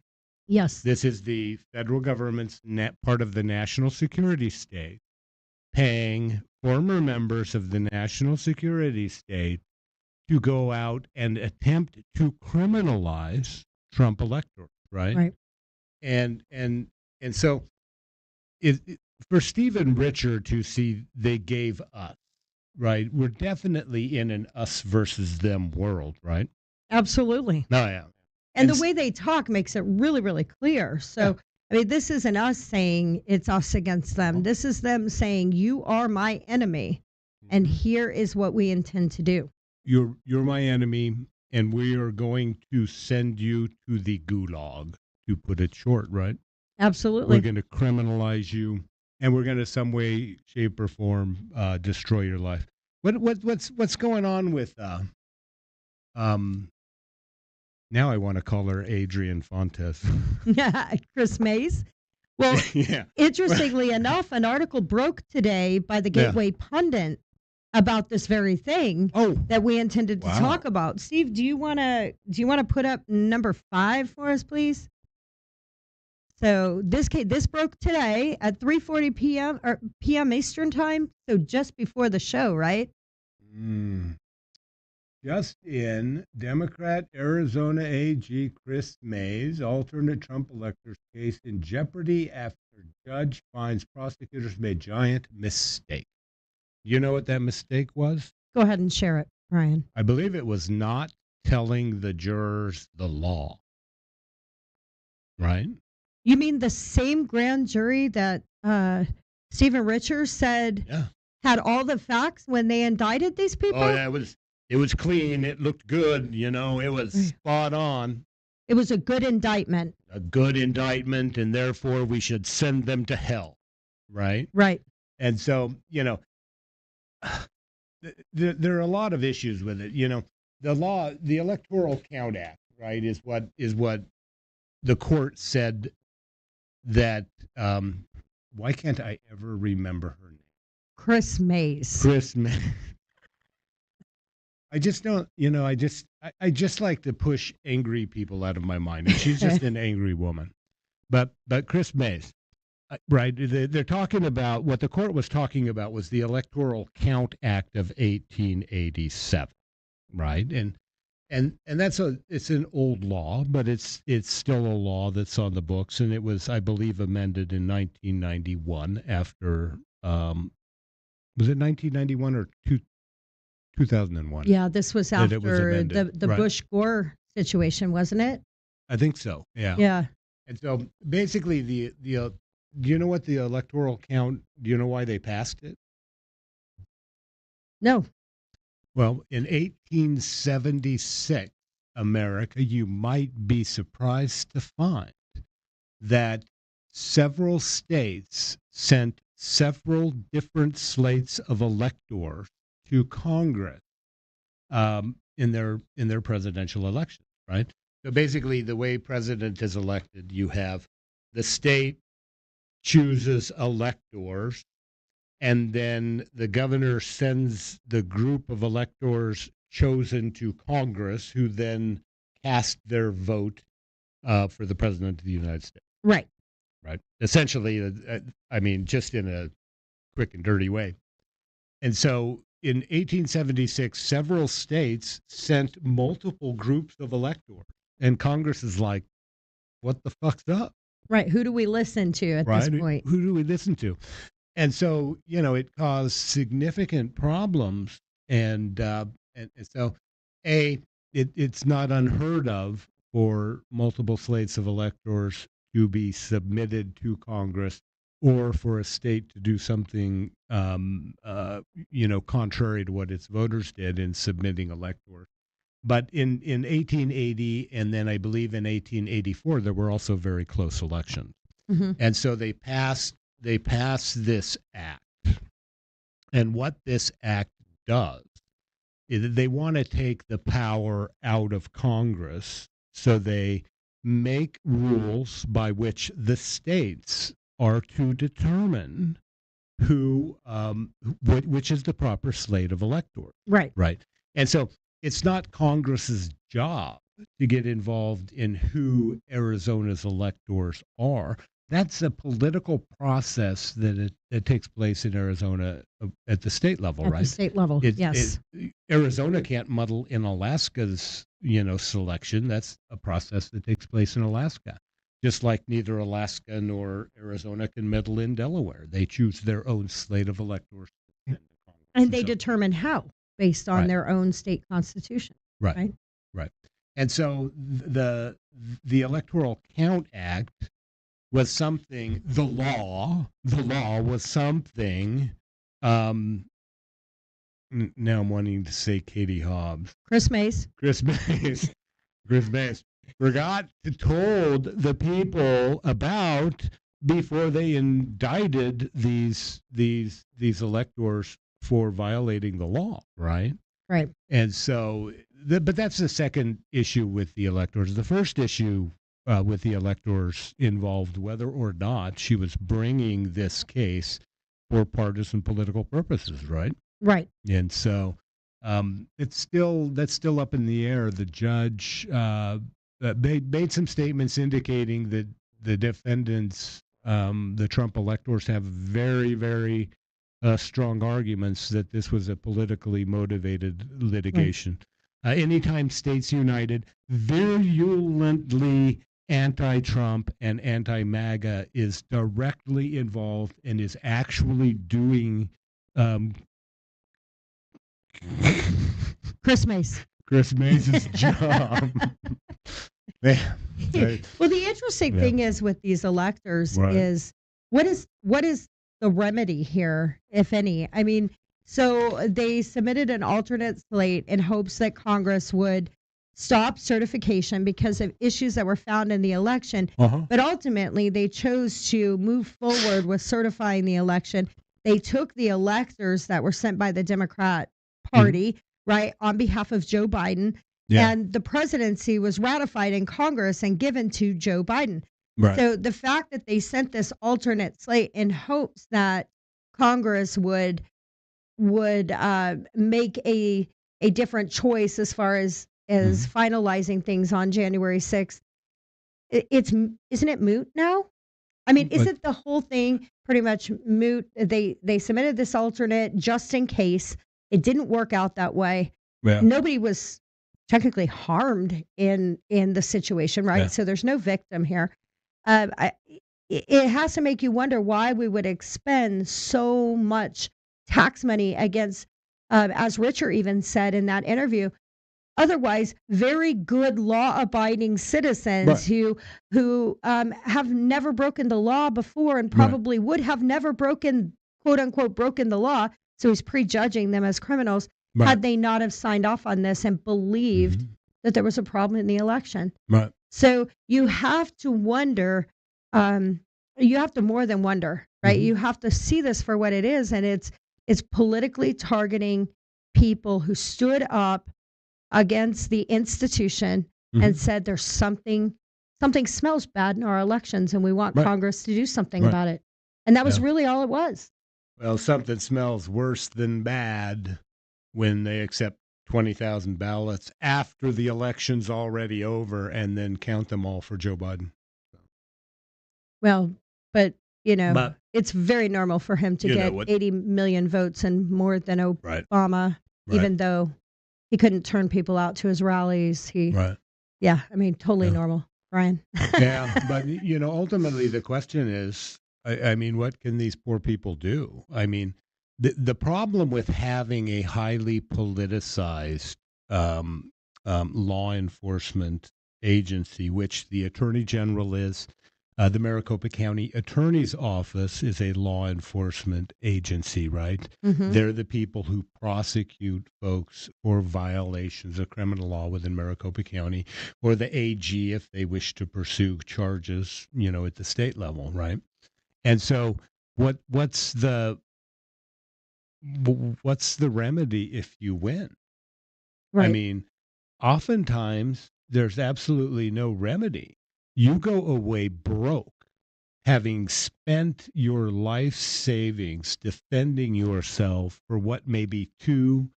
Yes. This is the federal government's part of the national security state paying former members of the national security state to go out and attempt to criminalize Trump electors, right? Right. And so for Stephen Richer to see they gave us, right? We're definitely in an us versus them world, right? Absolutely. Oh, yeah. And the way they talk makes it really, really clear. So, I mean, this isn't us saying it's us against them. This is them saying, you are my enemy, and here is what we intend to do. You're my enemy, and we are going to send you to the gulag, to put it short, right? Absolutely. We're going to criminalize you, and we're going to some way, shape, or form destroy your life. What's going on with now I want to call her Adrian Fontes. Yeah, Chris Mays. Well, Yeah. interestingly enough, an article broke today by the Gateway Pundit about this very thing that we intended to talk about. Steve, do you want to put up number 5 for us, please? So this broke today at 3:40 p.m. Eastern time, so just before the show, right? Just in, Democrat Arizona AG Chris Mays, alternate Trump elector's case in jeopardy after judge finds prosecutors made giant mistake. You know what that mistake was? Go ahead and share it, Brian. I believe it was not telling the jurors the law. Right? You mean the same grand jury that Stephen Richer said had all the facts when they indicted these people? Oh, yeah, it was clean. It looked good. It was spot on. It was a good indictment. A good indictment, and therefore we should send them to hell. Right? Right. And so, there are a lot of issues with it. The law, the Electoral Count Act, right, is what the court said that, why can't I ever remember her name? Chris Mays. Chris Mays. I just don't, I just like to push angry people out of my mind. And she's just an angry woman. But Chris Mays, right, they're talking about, what the court was talking about was the Electoral Count Act of 1887, right? and it's an old law, but it's still a law that's on the books, and it was, I believe, amended in 1991 after was it 1991 or 2001? Yeah, this was that it was after amended. the Right. Bush Gore situation, wasn't it? I think so. Yeah. Yeah. And so basically, do you know what the electoral count? Do you know why they passed it? No. Well, in 1876, America, you might be surprised to find that several states sent several different slates of electors to Congress in their presidential elections, right? So basically, the way president is elected, you have the state chooses electors, and then the governor sends the group of electors chosen to Congress, who then cast their vote for the president of the United States. Right. Right. Essentially, I mean, just in a quick and dirty way. And so in 1876, several states sent multiple groups of electors, and Congress is like, what the fuck's up? Right. Who do we listen to at Right? this point? Who do we listen to? And so, it caused significant problems. And so, it's not unheard of for multiple slates of electors to be submitted to Congress, or for a state to do something, contrary to what its voters did in submitting electors. But in 1880, and then I believe in 1884, there were also very close elections. Mm-hmm. And so they passed this act. And what this act does is they want to take the power out of Congress, so they make rules by which the states are to determine which is the proper slate of electors. Right. Right. And so it's not Congress's job to get involved in who Arizona's electors are. That's a political process that takes place in Arizona at the state level, At right? the state level, yes. Arizona can't muddle in Alaska's, selection. That's a process that takes place in Alaska. Just like neither Alaska nor Arizona can meddle in Delaware. They choose their own slate of electors. And they determine how, based on Right. their own state constitution. Right. Right. And so the Electoral Count Act was something, the law was something, now I'm wanting to say Katie Hobbs. Chris Mace. Chris Mace forgot to told the people about before they indicted these electors for violating the law, right? Right. And so, but that's the second issue with the electors. The first issue with the electors involved whether or not she was bringing this case for partisan political purposes, right? Right. And so that's still up in the air. The judge made some statements indicating that the defendants, the Trump electors, have very, very strong arguments that this was a politically motivated litigation. Anytime states united, virulently anti-Trump and anti-MAGA is directly involved and is actually doing Chris Mace. Chris Mace's job. Well, the interesting thing is with these electors Right. is what is the remedy here, if any? I mean, so they submitted an alternate slate in hopes that Congress would stop certification because of issues that were found in the election. But ultimately, they chose to move forward with certifying the election. They took the electors that were sent by the Democrat Party, right, on behalf of Joe Biden. Yeah. And the presidency was ratified in Congress and given to Joe Biden. Right. So the fact that they sent this alternate slate in hopes that Congress would make a different choice as far as finalizing things on January 6th, isn't it moot now? I mean, isn't the whole thing pretty much moot? They submitted this alternate just in case. It didn't work out that way. Yeah. Nobody was technically harmed in the situation, right? Yeah. So there's no victim here. It has to make you wonder why we would expend so much tax money against, as Richard even said in that interview, otherwise very good law-abiding citizens Right. who have never broken the law before and Right. probably would have never broken, quote unquote, broken the law. So he's prejudging them as criminals Right. had they not have signed off on this and believed Mhm. that there was a problem in the election. Right. So you have to wonder, you have to more than wonder, right? Mhm. You have to see this for what it is, and it's politically targeting people who stood up against the institution and Mhm. said there's something smells bad in our elections and we want Right. Congress to do something Right. about it. And that was Yeah. really all it was. Well, something smells worse than bad when they accept 20,000 ballots after the election's already over and then count them all for Joe Biden. Well, but But it's very normal for him to you know get what? 80 million votes and more than Right. Obama, Right. even though he couldn't turn people out to his rallies. Right. Yeah, I mean, totally Yeah. normal, Brian. Yeah, but ultimately the question is, I mean, what can these poor people do? I mean, the problem with having a highly politicized law enforcement agency, which the Attorney General is, the Maricopa County Attorney's Office is a law enforcement agency, right? Mhm. They're the people who prosecute folks for violations of criminal law within Maricopa County, or the AG if they wish to pursue charges, at the state level, right? And so, what's the remedy if you win? I Right. mean, oftentimes there's absolutely no remedy. You go away broke, having spent your life savings defending yourself for what may be 2-3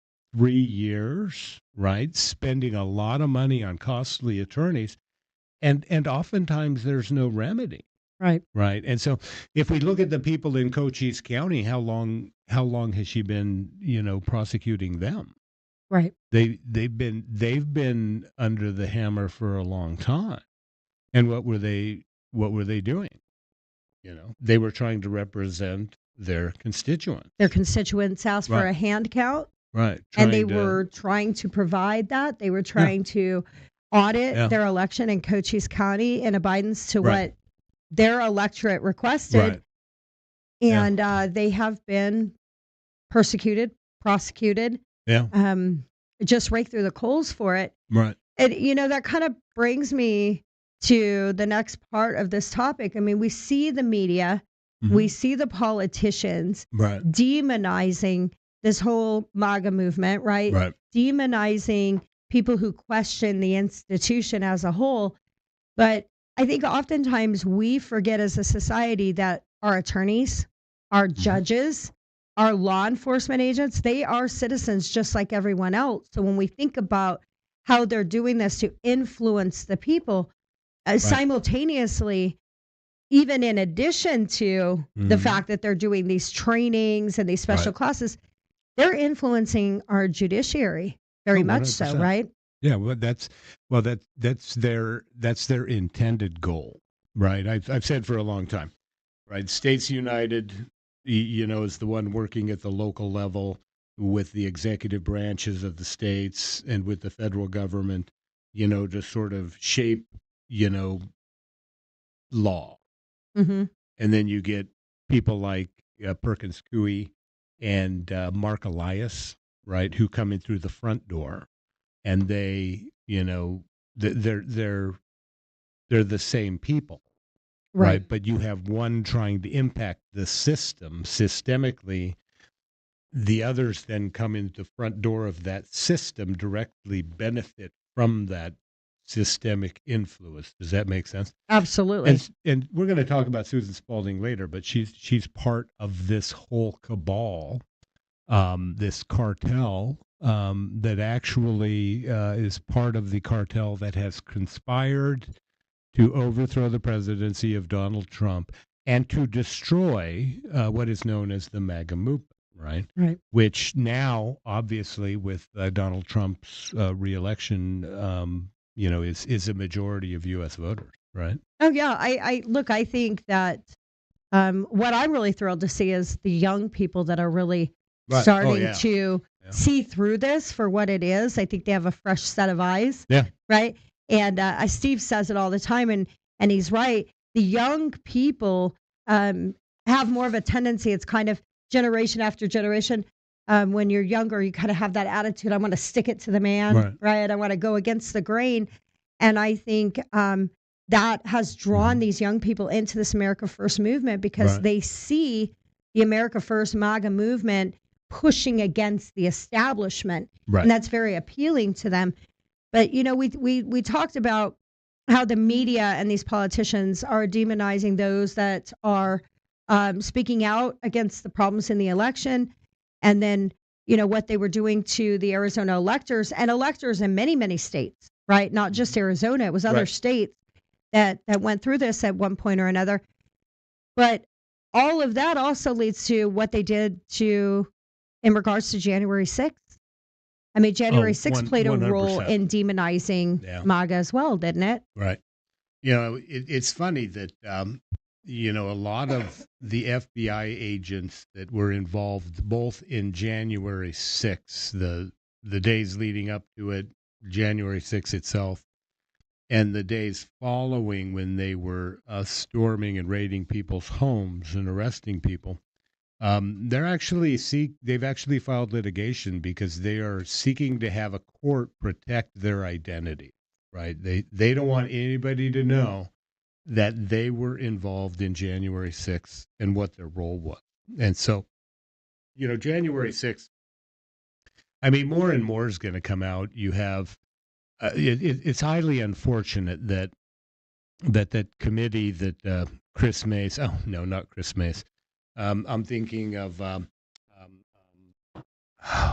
years, right? Spending a lot of money on costly attorneys, and oftentimes there's no remedy, Right. right? And so, if we look at the people in Cochise County, how long has she been, prosecuting them? Right. They've been under the hammer for a long time. And what were they doing? They were trying to represent their constituents. Their constituents asked for Right. a hand count, Right. and they Trying to were trying to provide that. They were trying to audit Yeah. their election in Cochise County in abidance to Right. what their electorate requested. Right. Yeah. And they have been persecuted, prosecuted, Yeah. just raked through the coals for it. Right. And, that kind of brings me to the next part of this topic. I mean, we see the media, we Mhm. see the politicians Right. demonizing this whole MAGA movement, right? Right. Demonizing people who question the institution as a whole. But I think oftentimes we forget as a society that our attorneys, our judges, our law enforcement agents, they are citizens just like everyone else. So when we think about how they're doing this to influence the people, simultaneously, even in addition to the Mhm. fact that they're doing these trainings and these special Right. classes, they're influencing our judiciary very Oh, much so, 100%. right? Yeah, that's their intended goal, right? I've said for a long time, right? States United, is the one working at the local level with the executive branches of the states and with the federal government, to sort of shape, law. Mm-hmm. And then you get people like Perkins Coie and Mark Elias, right, who come in through the front door, and they, they're the same people, Right. But you have one trying to impact the system systemically. The others then come in the front door of that system, directly benefit from that systemic influence. Does that make sense? Absolutely. And we're going to talk about Susan Spalding later, but she's part of this whole cabal, this cartel that actually is part of the cartel that has conspired to overthrow the presidency of Donald Trump and to destroy what is known as the MAGA movement, right? Right. Which now, obviously, with Donald Trump's reelection, is a majority of U.S. voters, right? Oh yeah, I think that what I'm really thrilled to see is the young people that are really Right. Oh, starting yeah. to Yeah. see through this for what it is. I think they have a fresh set of eyes. Yeah. Right. And Steve says it all the time, and he's right. The young people have more of a tendency. It's kind of generation after generation. When you're younger, you kind of have that attitude. I want to stick it to the man, right? I want to go against the grain. And I think that has drawn these young people into this America First movement because Right. they see the America First MAGA movement pushing against the establishment. Right. And that's very appealing to them. But, we talked about how the media and these politicians are demonizing those that are speaking out against the problems in the election. And then, what they were doing to the Arizona electors and electors in many, many states, right? Not just Arizona. It was other Right. states that went through this at one point or another. But all of that also leads to what they did in regards to January 6th. I mean, January 6th played a role 100%. in demonizing Yeah. MAGA as well, didn't it? Right. It's funny that, a lot of the FBI agents that were involved both in January 6th, the days leading up to it, January 6th itself, and the days following when they were storming and raiding people's homes and arresting people. They've actually filed litigation because they are seeking to have a court protect their identity, right? They don't want anybody to know that they were involved in January 6th and what their role was. And so, January 6th, I mean, more and more is going to come out. You have, it's highly unfortunate that committee that Chris Mace, oh, no, not Chris Mace. I'm thinking of, oh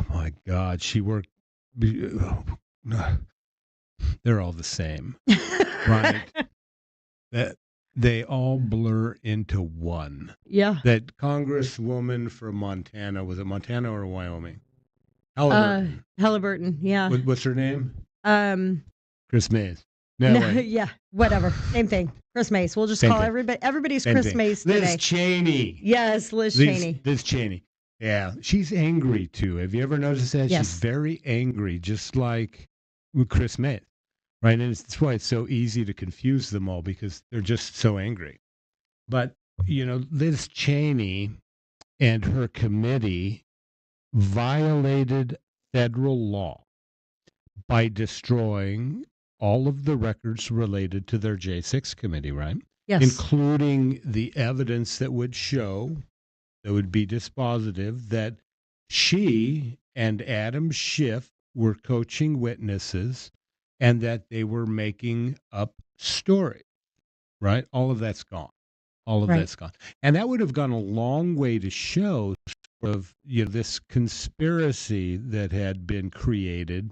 my God, she worked, they're all the same, right? That they all blur into one. Yeah. That Congresswoman from Montana, was it Montana or Wyoming? Halliburton. Halliburton, yeah. What's her name? Um, Chris Mays. no, No, wait. yeah, whatever. Same thing. Chris Mace. We'll just Same call thing. everybody's Same Chris thing. Mace today. Liz Cheney. Yes, Liz Cheney. Liz Cheney. Yeah, she's angry too. Have you ever noticed that? Yes. She's very angry, just like with Chris Mays, right? And that's why it's so easy to confuse them all because they're just so angry. But, Liz Cheney and her committee violated federal law by destroying all of the records related to their J6 committee, right? Yes. Including the evidence that would show, that would be dispositive, that she and Adam Schiff were coaching witnesses and that they were making up stories, right? All of that's gone. All of Right. that's gone. And that would have gone a long way to show sort of, this conspiracy that had been created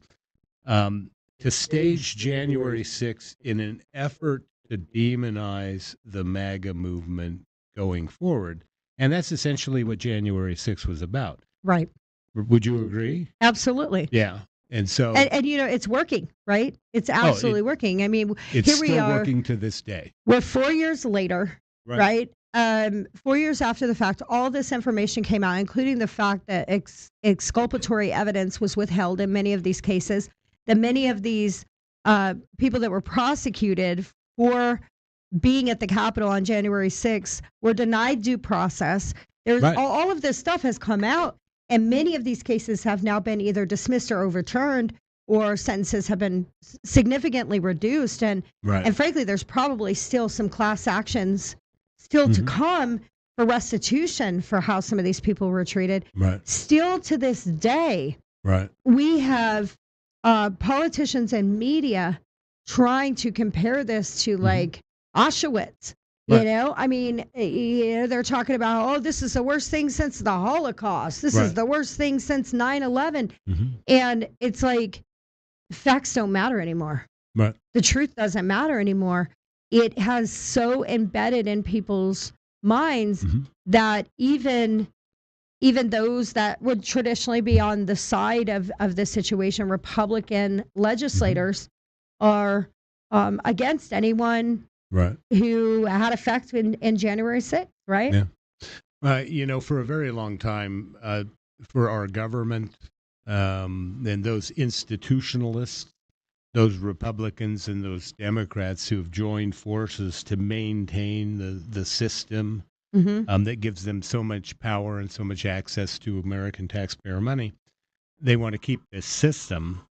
to stage January 6th in an effort to demonize the MAGA movement going forward. And that's essentially what January 6th was about. Right. Would you agree? Absolutely. Yeah. And so And it's working, right? It's absolutely working. I mean, it's here we still are. working to this day. We're 4 years later, right? 4 years after the fact, all this information came out, including the fact that exculpatory evidence was withheld in many of these cases, that many of these people that were prosecuted for being at the Capitol on January 6th were denied due process. There's Right. all of this stuff has come out, and many of these cases have now been either dismissed or overturned, or sentences have been significantly reduced. And Right. and frankly, there's probably still some class actions still to come for restitution for how some of these people were treated. Right. Still to this day, Right. we have politicians and media trying to compare this to like Auschwitz. Right. I mean, they're talking about, oh, this is the worst thing since the Holocaust. This is Right. the worst thing since 9/11. Mhm. And it's like, facts don't matter anymore. Right. The truth doesn't matter anymore. It has so embedded in people's minds Mhm. that even even those that would traditionally be on the side of the situation, Republican legislators are against anyone Right. who had effect in January 6th, right? Yeah. You know, for a very long time, for our government and those institutionalists, those Republicans and those Democrats who have joined forces to maintain the system that gives them so much power and so much access to American taxpayer money, they want to keep this system.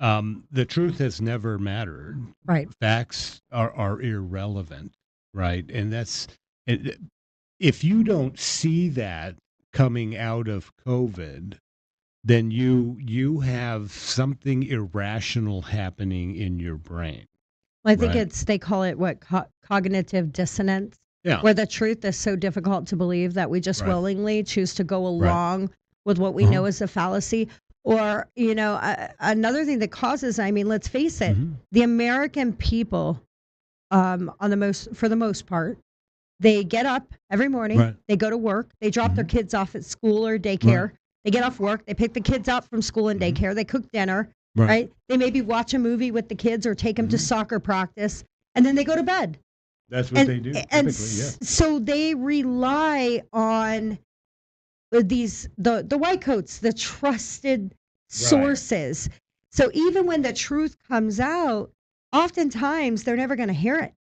The truth has never mattered. Right. Facts are irrelevant, right? And if you don't see that coming out of COVID, then you have something irrational happening in your brain. Well, I think Right. they call it what, cognitive dissonance, Yeah. where the truth is so difficult to believe that we just Right. willingly choose to go along with what we Uh-huh. know is a fallacy. Or, another thing that causes, I mean, let's face it, the American people, for the most part, they get up every morning, Right. they go to work, they drop their kids off at school or daycare, they get off work, they pick the kids up from school and daycare, they cook dinner, right? They maybe watch a movie with the kids or take them to soccer practice, and then they go to bed. That's what they do. And Typically, yeah. so they rely on the white coats, the trusted sources. So even when the truth comes out, oftentimes they're never going to hear it.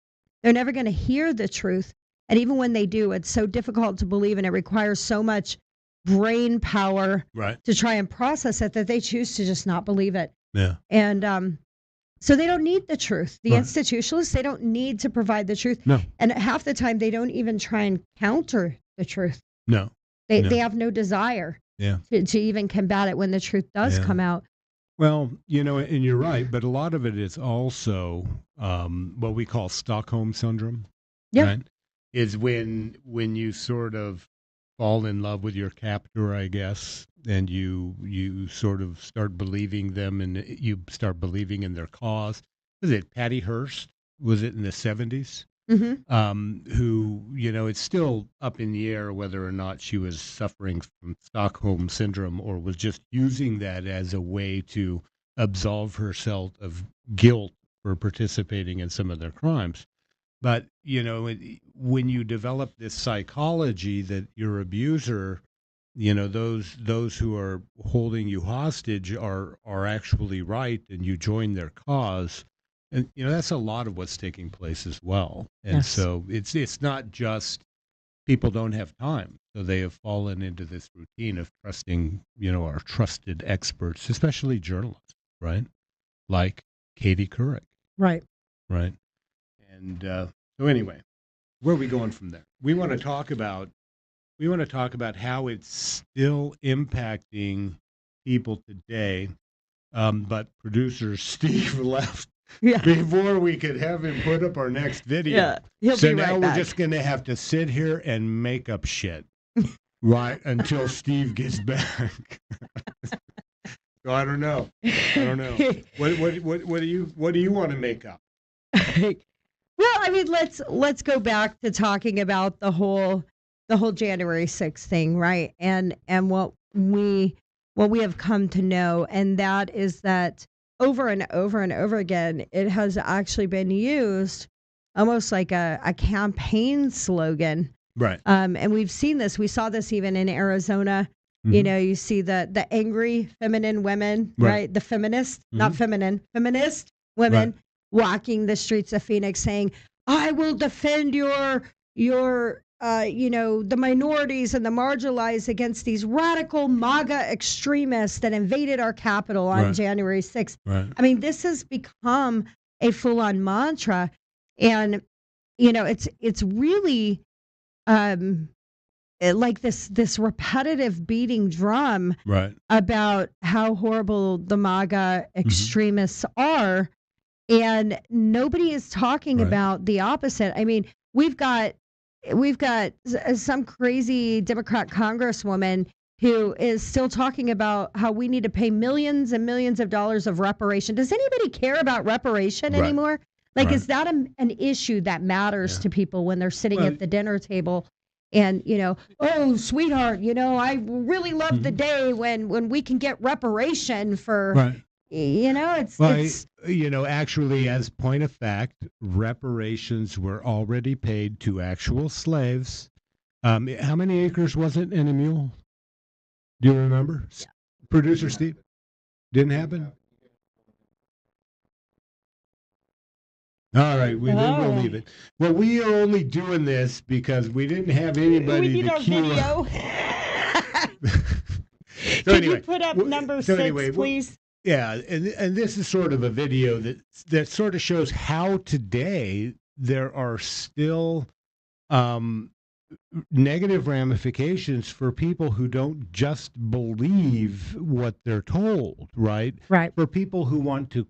They're never going to hear the truth. And even when they do, it's so difficult to believe, and it requires so much brain power to try and process it that they choose to just not believe it. Yeah. And so they don't need the truth. The institutionalists, they don't need to provide the truth. No. And half the time, they don't even try and counter the truth. No. They have no desire Yeah. to even combat it when the truth does come out. Well, and you're right, but a lot of it is also what we call Stockholm syndrome. Yeah. Right? Is when you sort of fall in love with your captor, I guess, and you sort of start believing them, and you start believing in their cause. Was it Patty Hearst? Was it in the 70s? Who, it's still up in the air whether or not she was suffering from Stockholm syndrome or was just using that as a way to absolve herself of guilt for participating in some of their crimes. But, when you develop this psychology that your abuser, those who are holding you hostage are actually right, and you join their cause. And that's a lot of what's taking place as well. And so it's not just people don't have time. So they have fallen into this routine of trusting, our trusted experts, especially journalists, right? Like Katie Couric. Right. Right. And so anyway, where are we going from there? We want to talk about how it's still impacting people today. But producer Steve left before we could have him put up our next video. Yeah, he'll so be now right we're back. just going to have to sit here and make up shit, right, until Steve gets back. So I don't know. What do you want to make up? Well, I mean, let's go back to talking about the whole January 6th thing, right? And what we have come to know, and that is that over and over and over again, it has actually been used almost like a campaign slogan. Right. And we've seen this. We saw this even in Arizona. You see the angry feminine women, right? The feminist, not feminine, feminist women walking the streets of Phoenix saying, I will defend your the minorities and the marginalized against these radical MAGA extremists that invaded our Capitol on January 6th. Right. I mean, this has become a full-on mantra, and it's really like this repetitive beating drum about how horrible the MAGA extremists are, and nobody is talking about the opposite. I mean, we've got some crazy Democrat congresswoman who is still talking about how we need to pay millions and millions of dollars of reparation. Does anybody care about reparation anymore? Like, is that an issue that matters to people when they're sitting at the dinner table? And, oh, sweetheart, I really love the day when we can get reparation for, Right. it's Actually, as point of fact, reparations were already paid to actual slaves. How many acres was it in a mule? Do you remember? Producer Steve? Didn't happen? All right, then we'll leave it. Well, we are only doing this because we didn't have anybody we need to our cue video. Can you put up number 6, please? Yeah, and this is sort of a video that sort of shows how today there are still negative ramifications for people who don't just believe what they're told, right? Right. For people who want to,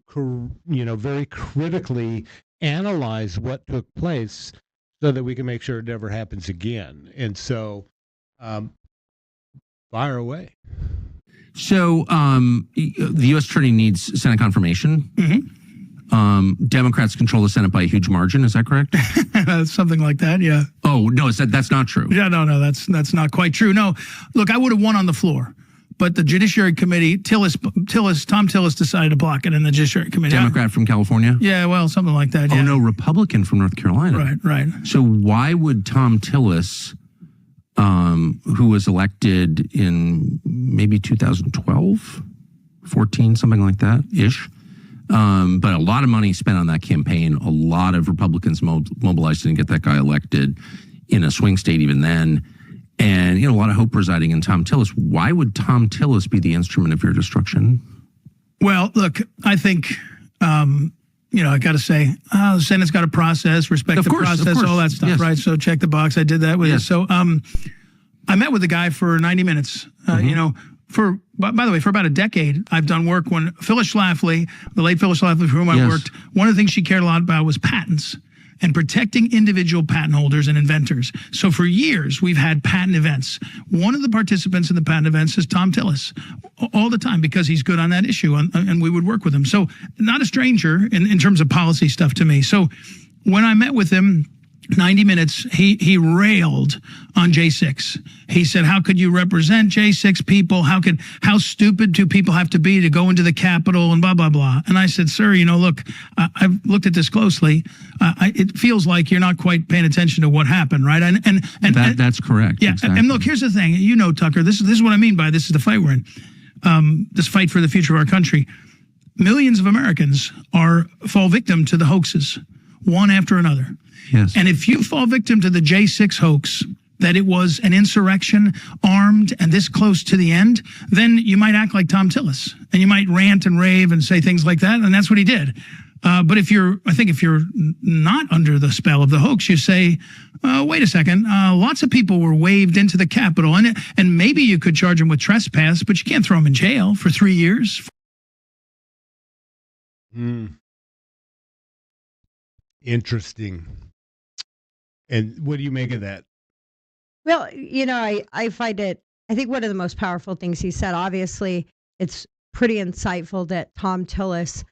very critically analyze what took place so that we can make sure it never happens again. And so, fire away. So the U.S. Attorney needs Senate confirmation. Democrats control the Senate by a huge margin. Is that correct? Something like that, yeah. Oh, no, that's not true. Yeah, no, that's not quite true. No, look, I would have won on the floor, but the Judiciary Committee, Tom Tillis decided to block it in the Judiciary Committee. Democrat from California? Yeah, well, something like that, yeah. Oh, no, Republican from North Carolina. Right. So why would Tom Tillis, who was elected in maybe 2012, 14, something like that-ish, but a lot of money spent on that campaign. A lot of Republicans mobilized to get that guy elected in a swing state even then. And, a lot of hope residing in Tom Tillis. Why would Tom Tillis be the instrument of your destruction? Well, look, I think, I got to say, the Senate's got a process, respect the process, all that stuff, right? So check the box. I did that with you. So I met with the guy for 90 minutes, by the way, for about a decade, I've done work when Phyllis Schlafly, the late Phyllis Schlafly, for whom I worked, one of the things she cared a lot about was patents and protecting individual patent holders and inventors. So for years, we've had patent events. One of the participants in the patent events is Tom Tillis, all the time, because he's good on that issue, and we would work with him. So not a stranger in terms of policy stuff to me. So when I met with him, 90 minutes, he railed on J6. He said, how could you represent J6 people? How stupid do people have to be to go into the Capitol and blah, blah, blah. And I said, sir, look, I've looked at this closely. It feels like you're not quite paying attention to what happened, right? And that's correct. Yeah, exactly. And look, here's the thing. Tucker, this is what I mean by this is the fight we're in. This fight for the future of our country. Millions of Americans fall victim to the hoaxes, one after another. Yes. And if you fall victim to the J6 hoax, that it was an insurrection, armed, and this close to the end, then you might act like Tom Tillis, and you might rant and rave and say things like that, and that's what he did. But if you're not under the spell of the hoax, you say, wait a second, lots of people were waved into the Capitol, and maybe you could charge them with trespass, but you can't throw them in jail for 3 years. Interesting. And what do you make of that? Well, I find it, I think one of the most powerful things he said, obviously, it's pretty insightful that Tom Tillis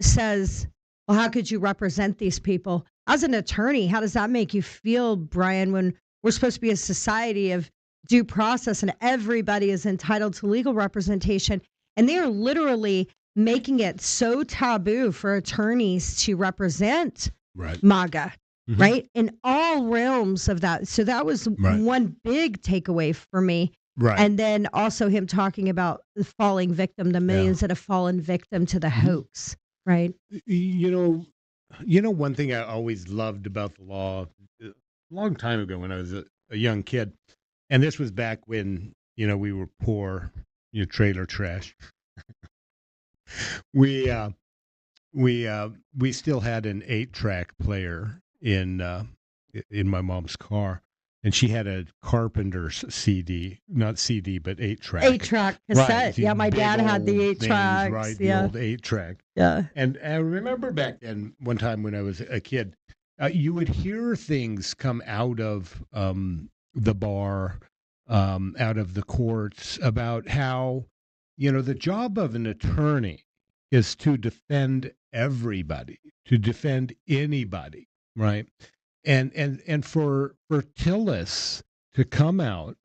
says, well, how could you represent these people? As an attorney, how does that make you feel, Brian, when we're supposed to be a society of due process and everybody is entitled to legal representation? And they are literally making it so taboo for attorneys to represent MAGA. Right? In all realms of that. So that was one big takeaway for me. Right. And then also him talking about the falling victim, the millions that have fallen victim to the hoax. Right. One thing I always loved about the law a long time ago when I was a young kid, and this was back when, we were poor, trailer trash. We still had an 8-track player in my mom's car, and she had a Carpenter's CD, not CD, but 8-track. 8-track cassette. Yeah, my dad had the 8 tracks. Right, the old 8-track. Yeah. And I remember back then, one time when I was a kid, you would hear things come out of the bar, out of the courts about how, the job of an attorney is to defend everybody, to defend anybody. Right. And for Tillis to come out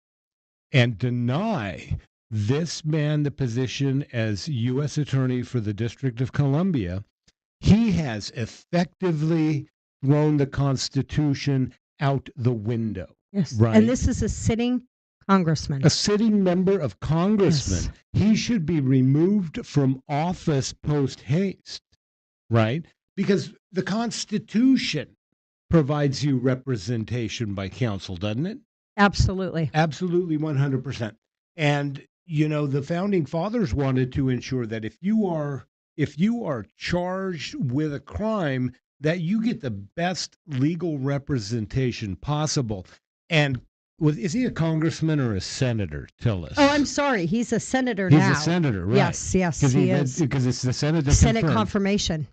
and deny this man the position as U.S. Attorney for the District of Columbia, he has effectively thrown the Constitution out the window. Yes. Right. And this is a sitting congressman. A sitting member of Congressman. Yes. He should be removed from office post haste, right? Because the Constitution provides you representation by counsel, doesn't it? Absolutely. Absolutely, 100%. And, the founding fathers wanted to ensure that if you are charged with a crime, that you get the best legal representation possible. And is he a congressman or a senator, Tillis? Oh, I'm sorry. He's a senator now. He's a senator, right? Yes, he is. Because it's the Senate that Senate confirmed. confirmation.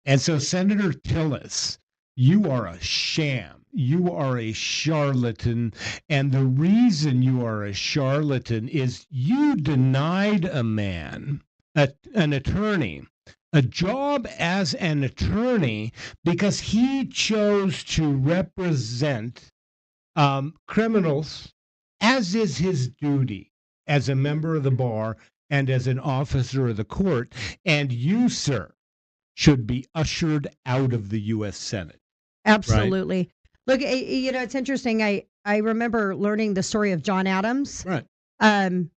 And so, Senator Tillis, you are a sham. You are a charlatan. And the reason you are a charlatan is you denied a man, an attorney, a job as an attorney because he chose to represent criminals, as is his duty as a member of the bar and as an officer of the court. And you, sir, should be ushered out of the U.S. Senate. Absolutely. Right? Look, it's interesting. I remember learning the story of John Adams. Right. And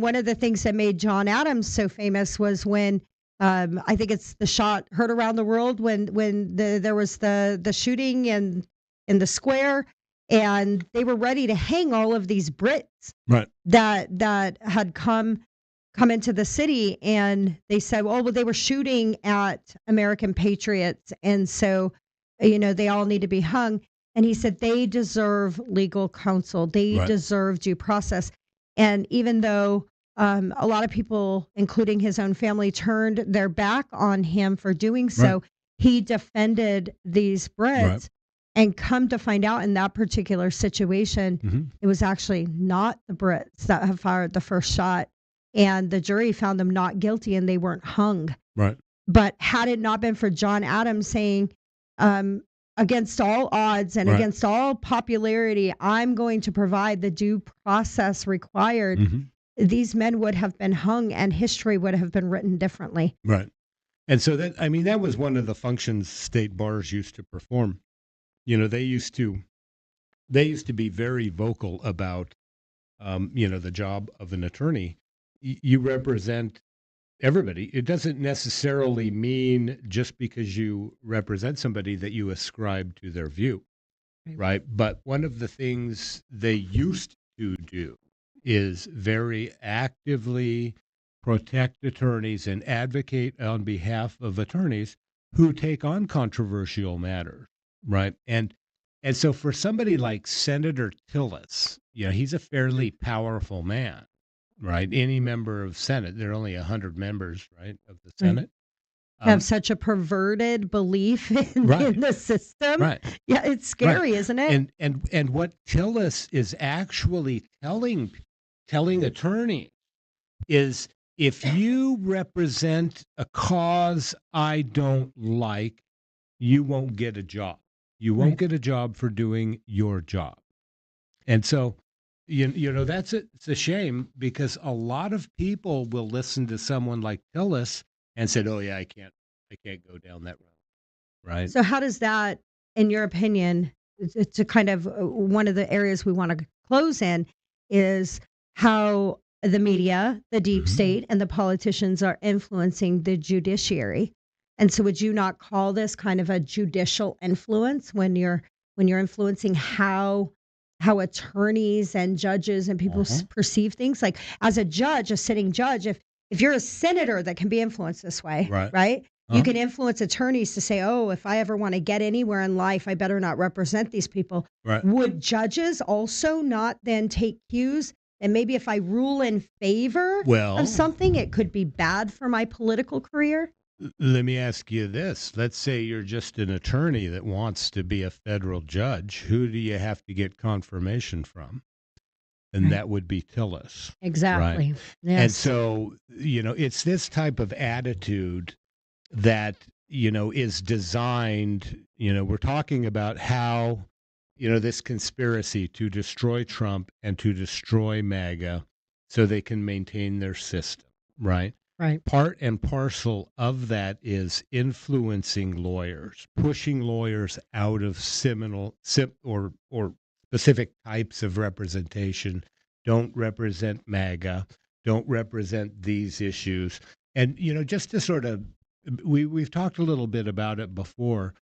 one of the things that made John Adams so famous was when I think it's the shot heard around the world when there was the shooting in the square, and they were ready to hang all of these Brits right. that had come into the city, and they said, well, they were shooting at American patriots, and so they all need to be hung. And he said they deserve legal counsel, they right. deserve due process. And even though a lot of people, including his own family, turned their back on him for doing so, right. he defended these Brits. Right. And come to find out, in that particular situation, it was actually not the Brits that have fired the first shot. And the jury found them not guilty, and they weren't hung. Right. But had it not been for John Adams saying, against all odds and right. against all popularity, I'm going to provide the due process required, these men would have been hung, and history would have been written differently. Right. And so that was one of the functions state bars used to perform. They used to be very vocal about, the job of an attorney. You represent everybody. It doesn't necessarily mean just because you represent somebody that you ascribe to their view, right? But one of the things they used to do is very actively protect attorneys and advocate on behalf of attorneys who take on controversial matters. Right. And so for somebody like Senator Tillis, he's a fairly powerful man, right? Any member of Senate, there are only 100 members, right, of the Senate. Have such a perverted belief in the system. Right. Yeah, it's scary, right. isn't it? And what Tillis is actually telling attorneys is, if you represent a cause I don't like, you won't get a job. You won't get a job for doing your job. And so, it's a shame, because a lot of people will listen to someone like Tillis and said, oh yeah, I can't go down that road. Right. So how does that, in your opinion, to kind of one of the areas we want to close in, is how the media, the deep state, and the politicians are influencing the judiciary? And so would you not call this kind of a judicial influence when you're influencing how attorneys and judges and people perceive things? Like, as a judge, a sitting judge, if you're a senator that can be influenced this way, right? You can influence attorneys to say, oh, if I ever want to get anywhere in life, I better not represent these people. Right. Would judges also not then take cues? And maybe if I rule in favor of something, it could be bad for my political career? Let me ask you this. Let's say you're just an attorney that wants to be a federal judge. Who do you have to get confirmation from? And that would be Tillis. Exactly. Right? Yes. And so, it's this type of attitude that, is designed, we're talking about how, this conspiracy to destroy Trump and to destroy MAGA so they can maintain their system, right? Right. Part and parcel of that is influencing lawyers, pushing lawyers out of or specific types of representation, don't represent MAGA, don't represent these issues. And, just to sort of, we've talked a little bit about it before,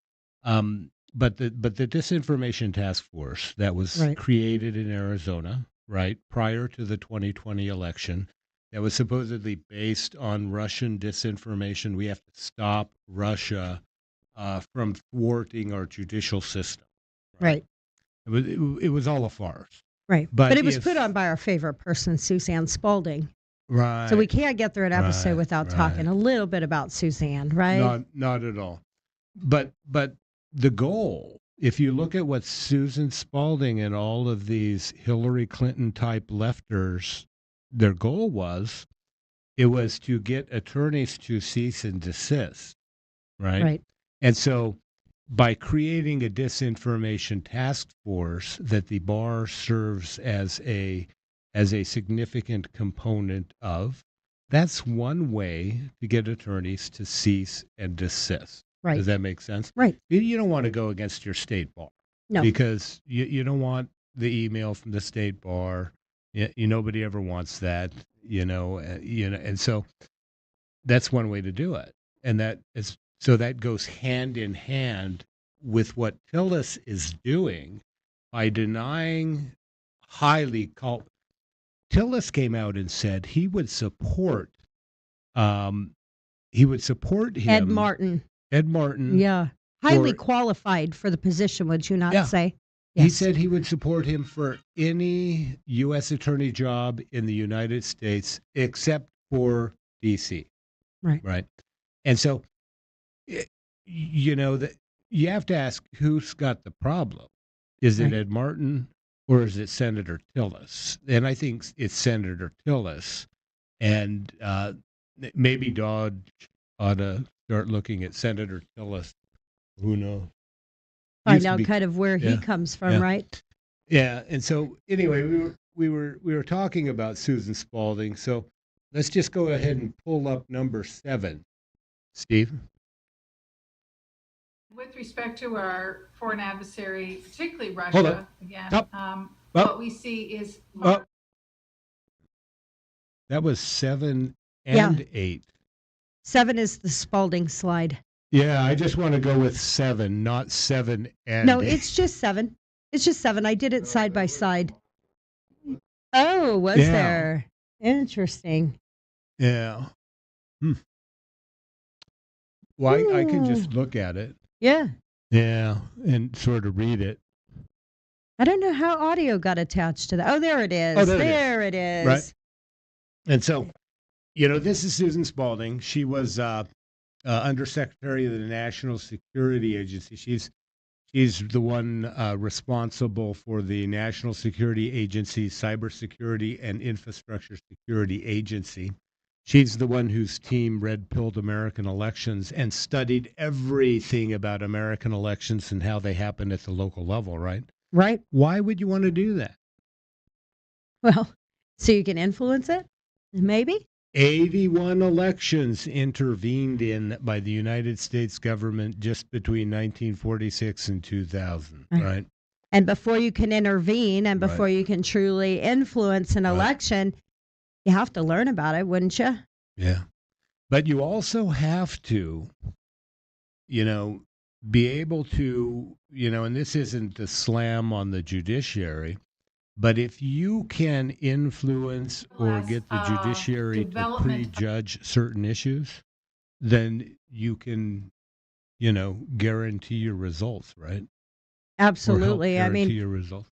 but the Disinformation Task Force that was Right. created in Arizona, right, prior to the 2020 election, that was supposedly based on Russian disinformation. We have to stop Russia from thwarting our judicial system. Right. It was all a farce. Right. But it was if- put on by our favorite person, Suzanne Spalding. Right. So we can't get through an episode Right, without right. talking a little bit about Suzanne, right? Not at all. But the goal, if you look at what Susan Spalding and all of these Hillary Clinton type lefters, their goal was, it was to get attorneys to cease and desist, right? Right. And so by creating a disinformation task force that the bar serves as a significant component of, that's one way to get attorneys to cease and desist. Right. Does that make sense? Right. You don't want to go against your state bar. No. Because you don't want the email from the state bar. Nobody ever wants that, and so that's one way to do it. And that goes hand in hand with what Tillis is doing by denying Tillis came out and said he would support him. Ed Martin. Yeah. Highly qualified for the position, would you not Yeah. say? He Yes. said he would support him for any U.S. attorney job in the United States except for D.C. Right. Right. And so, that you have to ask who's got the problem. Is it Right. Ed Martin or is it Senator Tillis? And I think it's Senator Tillis. And maybe Dodge ought to start looking at Senator Tillis. Who knows? Find out kind of where he comes from, Yeah. right? Yeah, and so anyway, we were talking about Susan Spalding. So let's just go ahead and pull up number 7, Steve. With respect to our foreign adversary, particularly Hold Russia, on. again, Stop. what we see is That was 7 and 8. 7 is the Spalding slide. Yeah, I just want to go with 7, not 7 and No, 8. it's just 7. It's just 7. I did it side by side. Oh, was Yeah. there? Interesting. Yeah. Well, I can just look at it. Yeah. Yeah, and sort of read it. I don't know how audio got attached to that. Oh, there it is. Oh, there it is. there it is. Right. And so, this is Susan Spalding. She was Undersecretary of the National Security Agency. She's the one responsible for the National Security Agency's Cybersecurity and Infrastructure Security Agency. She's the one whose team red-pilled American elections and studied everything about American elections and how they happen at the local level, right? Right. Why would you want to do that? Well, so you can influence it? Maybe? 81 elections intervened in by the United States government just between 1946 and 2000, right? And before you can intervene and before Right. you can truly influence an election, you have to learn about it, wouldn't you? Yeah. But you also have to, be able to, and this isn't a slam on the judiciary, but if you can influence or get the judiciary to development- prejudge certain issues, then you can, guarantee your results, right? Absolutely. Or help I mean, guarantee your results.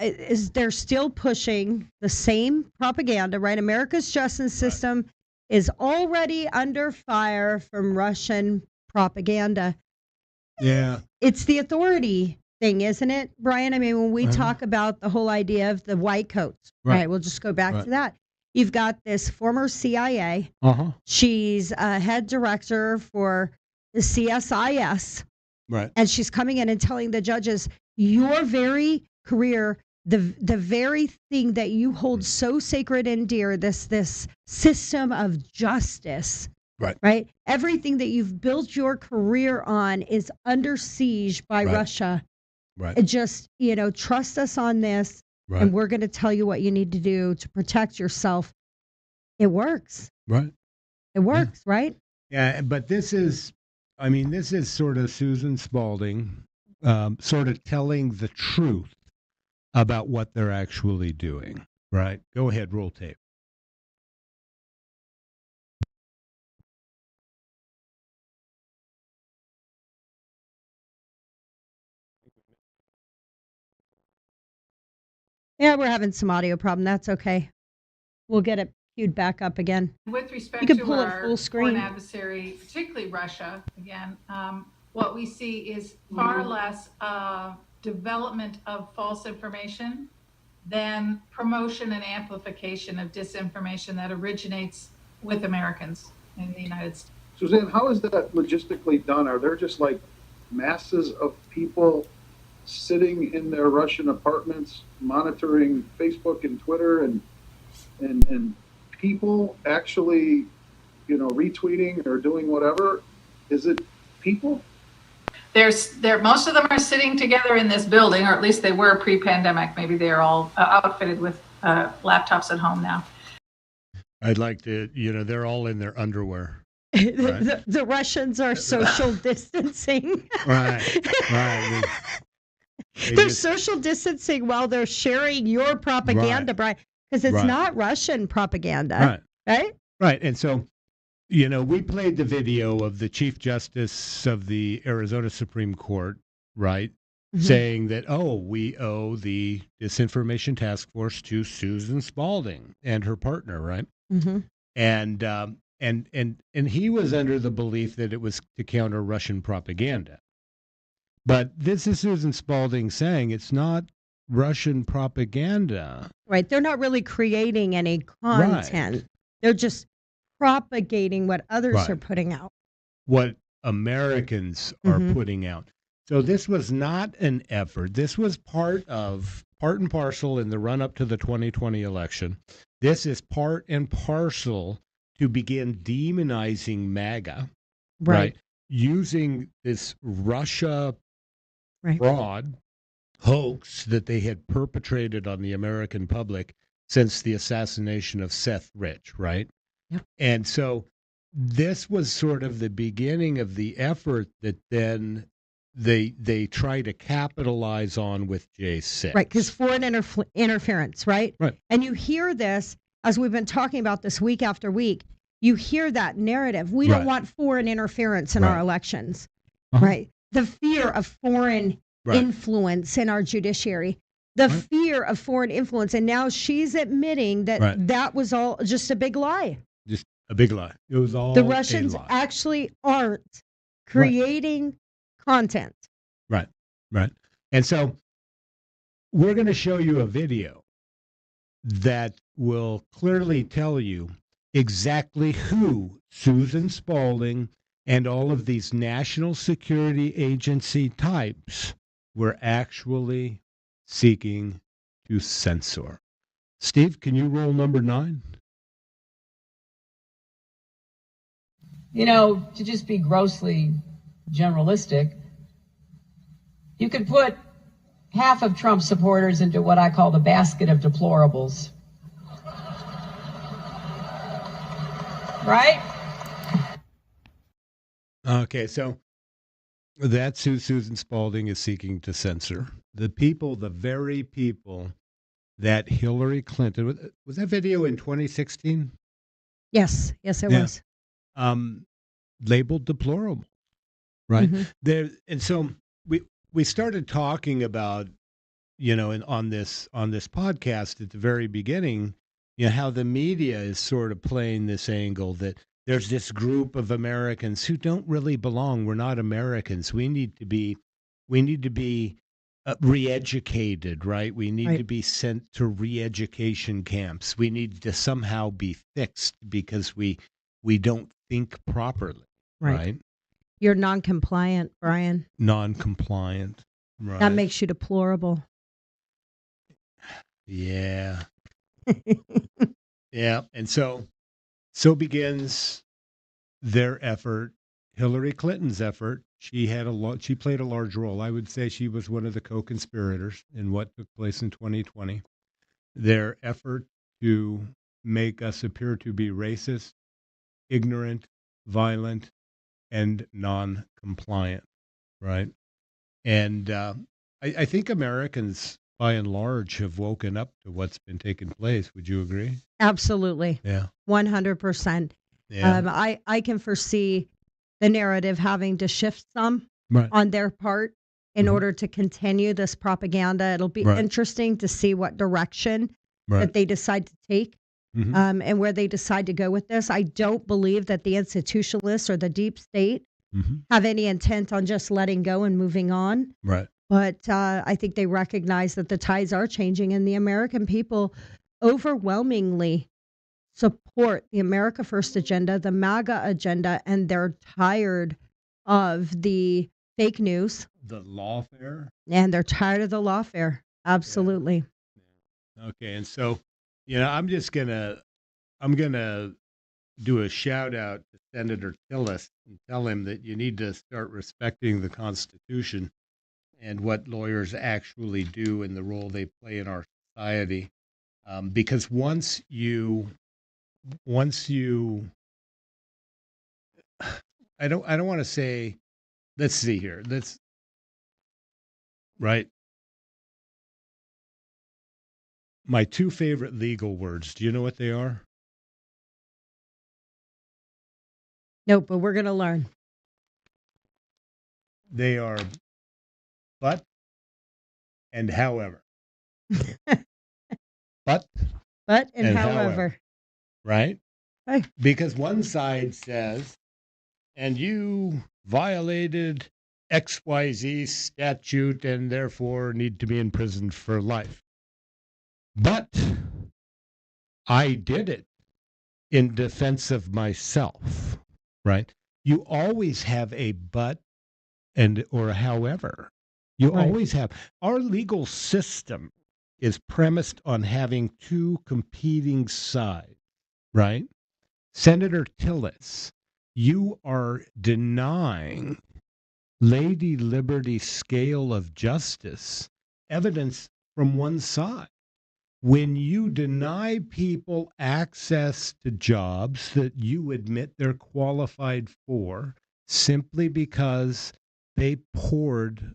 is they're still pushing the same propaganda, right? America's justice system is already under fire from Russian propaganda. Yeah. It's the authority thing, isn't it, Brian? I mean, when we talk about the whole idea of the white coats, right? We'll just go back to that. You've got this former CIA. Uh-huh. She's a head director for the CSIS. Right. And she's coming in and telling the judges, your very career, the very thing that you hold so sacred and dear, this system of justice, right? Everything that you've built your career on is under siege by Russia. Right. And just, trust us on this, and we're going to tell you what you need to do to protect yourself. It works. Right. It works, right? Yeah, but this is sort of Susan Spalding sort of telling the truth about what they're actually doing, right? Go ahead, roll tape. Yeah, we're having some audio problem. That's okay. We'll get it queued back up again. With respect You can to pull it our full screen. foreign adversary, particularly Russia, again, what we see is far less development of false information than promotion and amplification of disinformation that originates with Americans in the United States. Suzanne, how is that logistically done? Are there just like masses of people sitting in their Russian apartments monitoring Facebook and Twitter and people actually, retweeting or doing whatever? Is it people? Most of them are sitting together in this building, or at least they were pre-pandemic. Maybe they're all outfitted with laptops at home now. I'd like to, they're all in their underwear. The Russians are social distancing. Right. They're social distancing while they're sharing your propaganda, Brian, because it's not Russian propaganda. Right. And so, we played the video of the Chief Justice of the Arizona Supreme Court, right, saying that, we owe the Disinformation Task Force to Susan Spalding and her partner, right? Mm-hmm. And he was under the belief that it was to counter Russian propaganda. But this is Susan Spalding saying it's not Russian propaganda. Right. They're not really creating any content. Right. They're just propagating what others are putting out. What Americans are putting out. So this was not an effort. This was part and parcel in the run up to the 2020 election. This is part and parcel to begin demonizing MAGA, right? Using this Russia fraud hoax that they had perpetrated on the American public since the assassination of Seth Rich, right? Yep. And so this was sort of the beginning of the effort that then they try to capitalize on with J6. Right, because foreign interference, right? Right. And you hear this, as we've been talking about this week after week, you hear that narrative. We don't want foreign interference in our elections, right? The fear of foreign influence in our judiciary, the fear of foreign influence. And now she's admitting that that was all just a big lie. Just a big lie. It was all the Russians a lie. actually aren't creating content. Right. And so we're going to show you a video that will clearly tell you exactly who Susan Spalding and all of these national security agency types were actually seeking to censor. Steve, can you roll number 9? To just be grossly generalistic, you could put half of Trump supporters into what I call the basket of deplorables. Right? Okay, so that's who Susan Spalding is seeking to censor. The very people that Hillary Clinton, was that video in 2016? Yes, it was. Labeled deplorable, right? And so we started talking about, on this podcast at the very beginning, how the media is sort of playing this angle that there's this group of Americans who don't really belong. We're not Americans. We need to be re-educated, right? We need to be sent to re-education camps. We need to somehow be fixed because we don't think properly, right? You're non-compliant, Brian. Non-compliant. Right. That makes you deplorable. Yeah. Yeah. And so begins their effort, Hillary Clinton's effort. She played a large role. I would say she was one of the co-conspirators in what took place in 2020. Their effort to make us appear to be racist, ignorant, violent, and non-compliant, right? And I think Americans, by and large, have woken up to what's been taking place. Would you agree? Absolutely. Yeah. 100%. Yeah. I can foresee the narrative having to shift some Right. on their part in order to continue this propaganda. It'll be Right. interesting to see what direction that they decide to take and where they decide to go with this. I don't believe that the institutionalists or the deep state have any intent on just letting go and moving on. Right. But I think they recognize that the tides are changing, and the American people overwhelmingly support the America First agenda, the MAGA agenda, and they're tired of the fake news. The lawfare. And they're tired of the lawfare. Absolutely. Okay. And so, I'm gonna do a shout out to Senator Tillis and tell him that you need to start respecting the Constitution and what lawyers actually do and the role they play in our society. Because once you I don't want to say, let's see here. Right. My two favorite legal words. Do you know what they are? Nope, but we're going to learn. They are but and however. But and however. Right? Hey. Because one side says, and you violated XYZ statute and therefore need to be imprisoned for life. But I did it in defense of myself, right? You always have a but and or a however. You always have. Our legal system is premised on having two competing sides, right? Senator Tillis, you are denying Lady Liberty's scale of justice evidence from one side. When you deny people access to jobs that you admit they're qualified for simply because they poured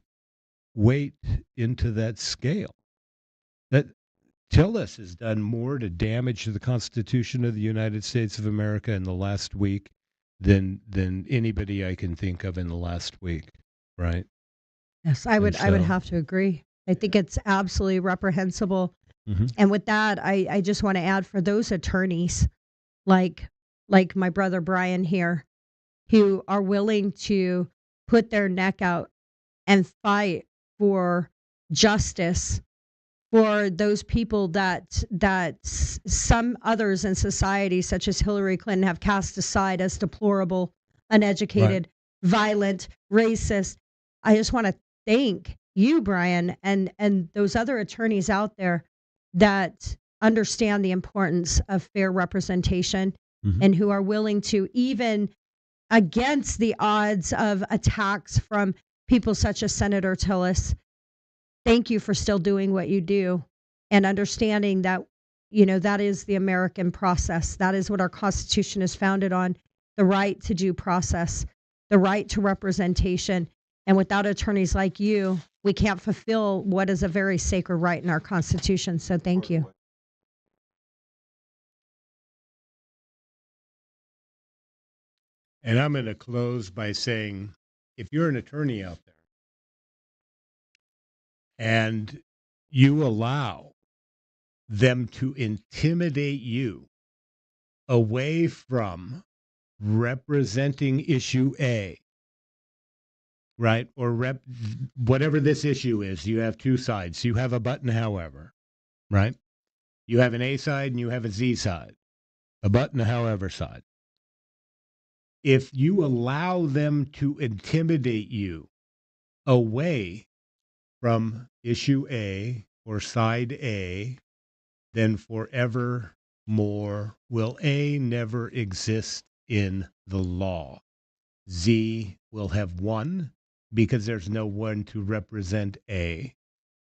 weight into that scale, that Tillis has done more to damage the Constitution of the United States of America in the last week than anybody I can think of in the last week, right? Yes, I would have to agree. I think it's absolutely reprehensible. And with that, I just want to add, for those attorneys like my brother Brian here, who are willing to put their neck out and fight for justice for those people that some others in society, such as Hillary Clinton, have cast aside as deplorable, uneducated, violent, racist. I just want to thank you, Brian, and those other attorneys out there that understand the importance of fair representation and who are willing to, even against the odds of attacks from people such as Senator Tillis, thank you for still doing what you do and understanding that, that is the American process. That is what our Constitution is founded on, the right to due process, the right to representation. And without attorneys like you, we can't fulfill what is a very sacred right in our Constitution. So thank you. And I'm going to close by saying, if you're an attorney out there and you allow them to intimidate you away from representing issue A, right? Or whatever this issue is, you have two sides. You have a button, however, right? You have an A side and you have a Z side, a button, however side. if you allow them to intimidate you away from issue A or side A, then forevermore will A never exist in the law. Z will have won because there's no one to represent A,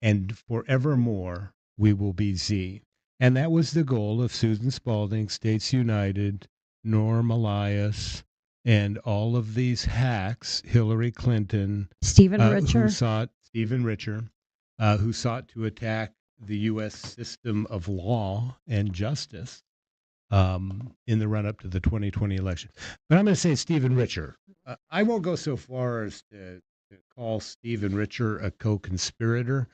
and forevermore we will be Z. And that was the goal of Susan Spalding, States United, Norm Elias, and all of these hacks, Hillary Clinton, Stephen Richer, who sought to attack the U.S. system of law and justice in the run-up to the 2020 election. But I'm going to say Stephen Richer. I won't go so far as to call Stephen Richer a co-conspirator,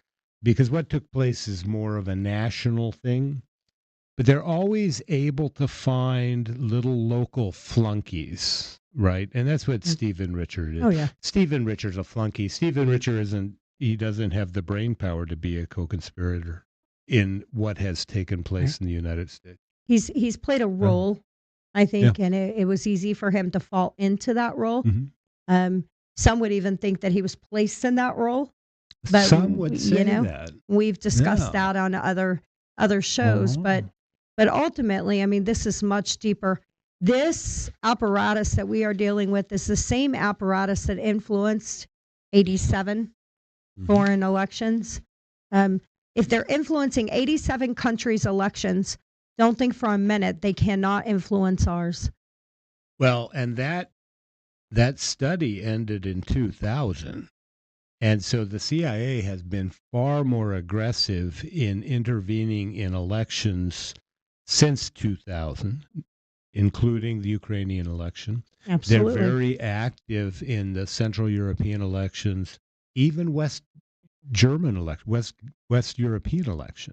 because what took place is more of a national thing. But they're always able to find little local flunkies, right? And that's what Stephen Richer is. Oh, yeah. Stephen Richer's a flunky. Stephen Richer doesn't have the brain power to be a co-conspirator in what has taken place in the United States. He's played a role, I think, and it was easy for him to fall into that role. Mm-hmm. Some would even think that he was placed in that role. But, some would say that. We've discussed that on other shows, but ultimately, I mean, this is much deeper. This apparatus that we are dealing with is the same apparatus that influenced 87 foreign elections. If they're influencing 87 countries' elections, don't think for a minute they cannot influence ours. Well, and that study ended in 2000. And so the CIA has been far more aggressive in intervening in elections since 2000, including the Ukrainian election. Absolutely. They're very active in the Central European elections, even West European election.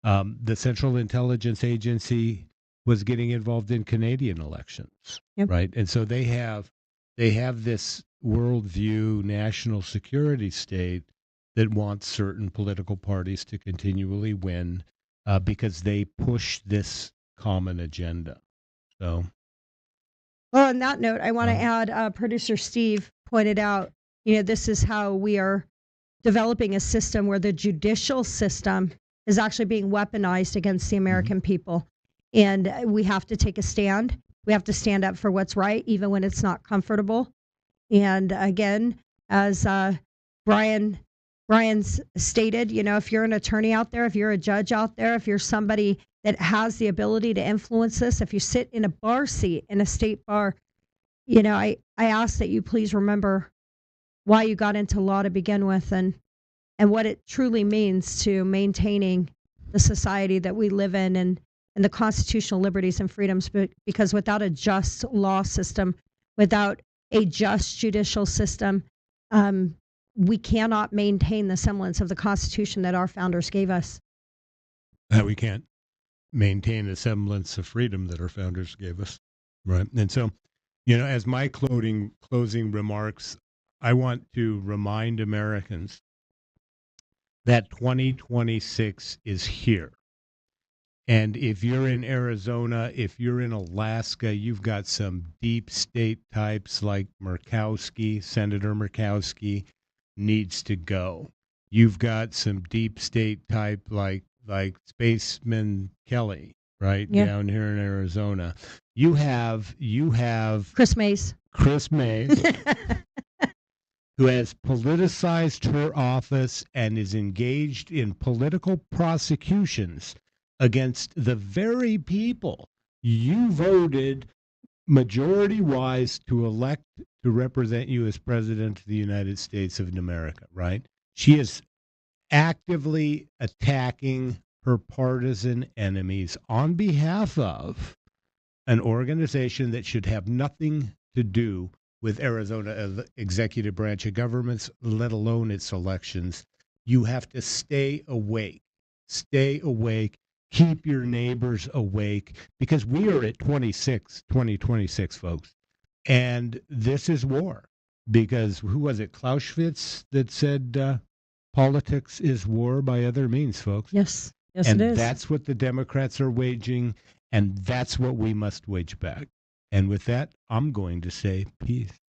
The Central Intelligence Agency was getting involved in Canadian elections, right? And so they have this worldview, national security state that wants certain political parties to continually win because they push this common agenda. So, well, on that note, I want to add, producer Steve pointed out, this is how we are developing a system where the judicial system is actually being weaponized against the American people. And we have to take a stand. We have to stand up for what's right, even when it's not comfortable. And again, as Brian's stated, if you're an attorney out there, if you're a judge out there, if you're somebody that has the ability to influence this, if you sit in a bar seat in a state bar, I ask that you please remember why you got into law to begin with and what it truly means to maintaining the society that we live in and the constitutional liberties and freedoms, because without a just law system, without a just judicial system, we cannot maintain the semblance of the Constitution that our founders gave us. We can't maintain a semblance of freedom that our founders gave us, right? And so, as my closing remarks, I want to remind Americans that 2026 is here. And if you're in Arizona, if you're in Alaska, you've got some deep state types like Murkowski. Senator Murkowski needs to go. You've got some deep state type like Spaceman Kelly, right? Yeah. Down here in Arizona. You have Chris Mays. Who has politicized her office and is engaged in political prosecutions against the very people you voted majority-wise to elect to represent you as President of the United States of America, right? She is actively attacking her partisan enemies on behalf of an organization that should have nothing to do with Arizona executive branch of governments, let alone its elections. You have to stay awake. Stay awake. Keep your neighbors awake, because we are at 2026, folks. And this is war. Because who was it, Clausewitz, that said politics is war by other means, folks? Yes, and it is. That's what the Democrats are waging, and that's what we must wage back. And with that, I'm going to say peace.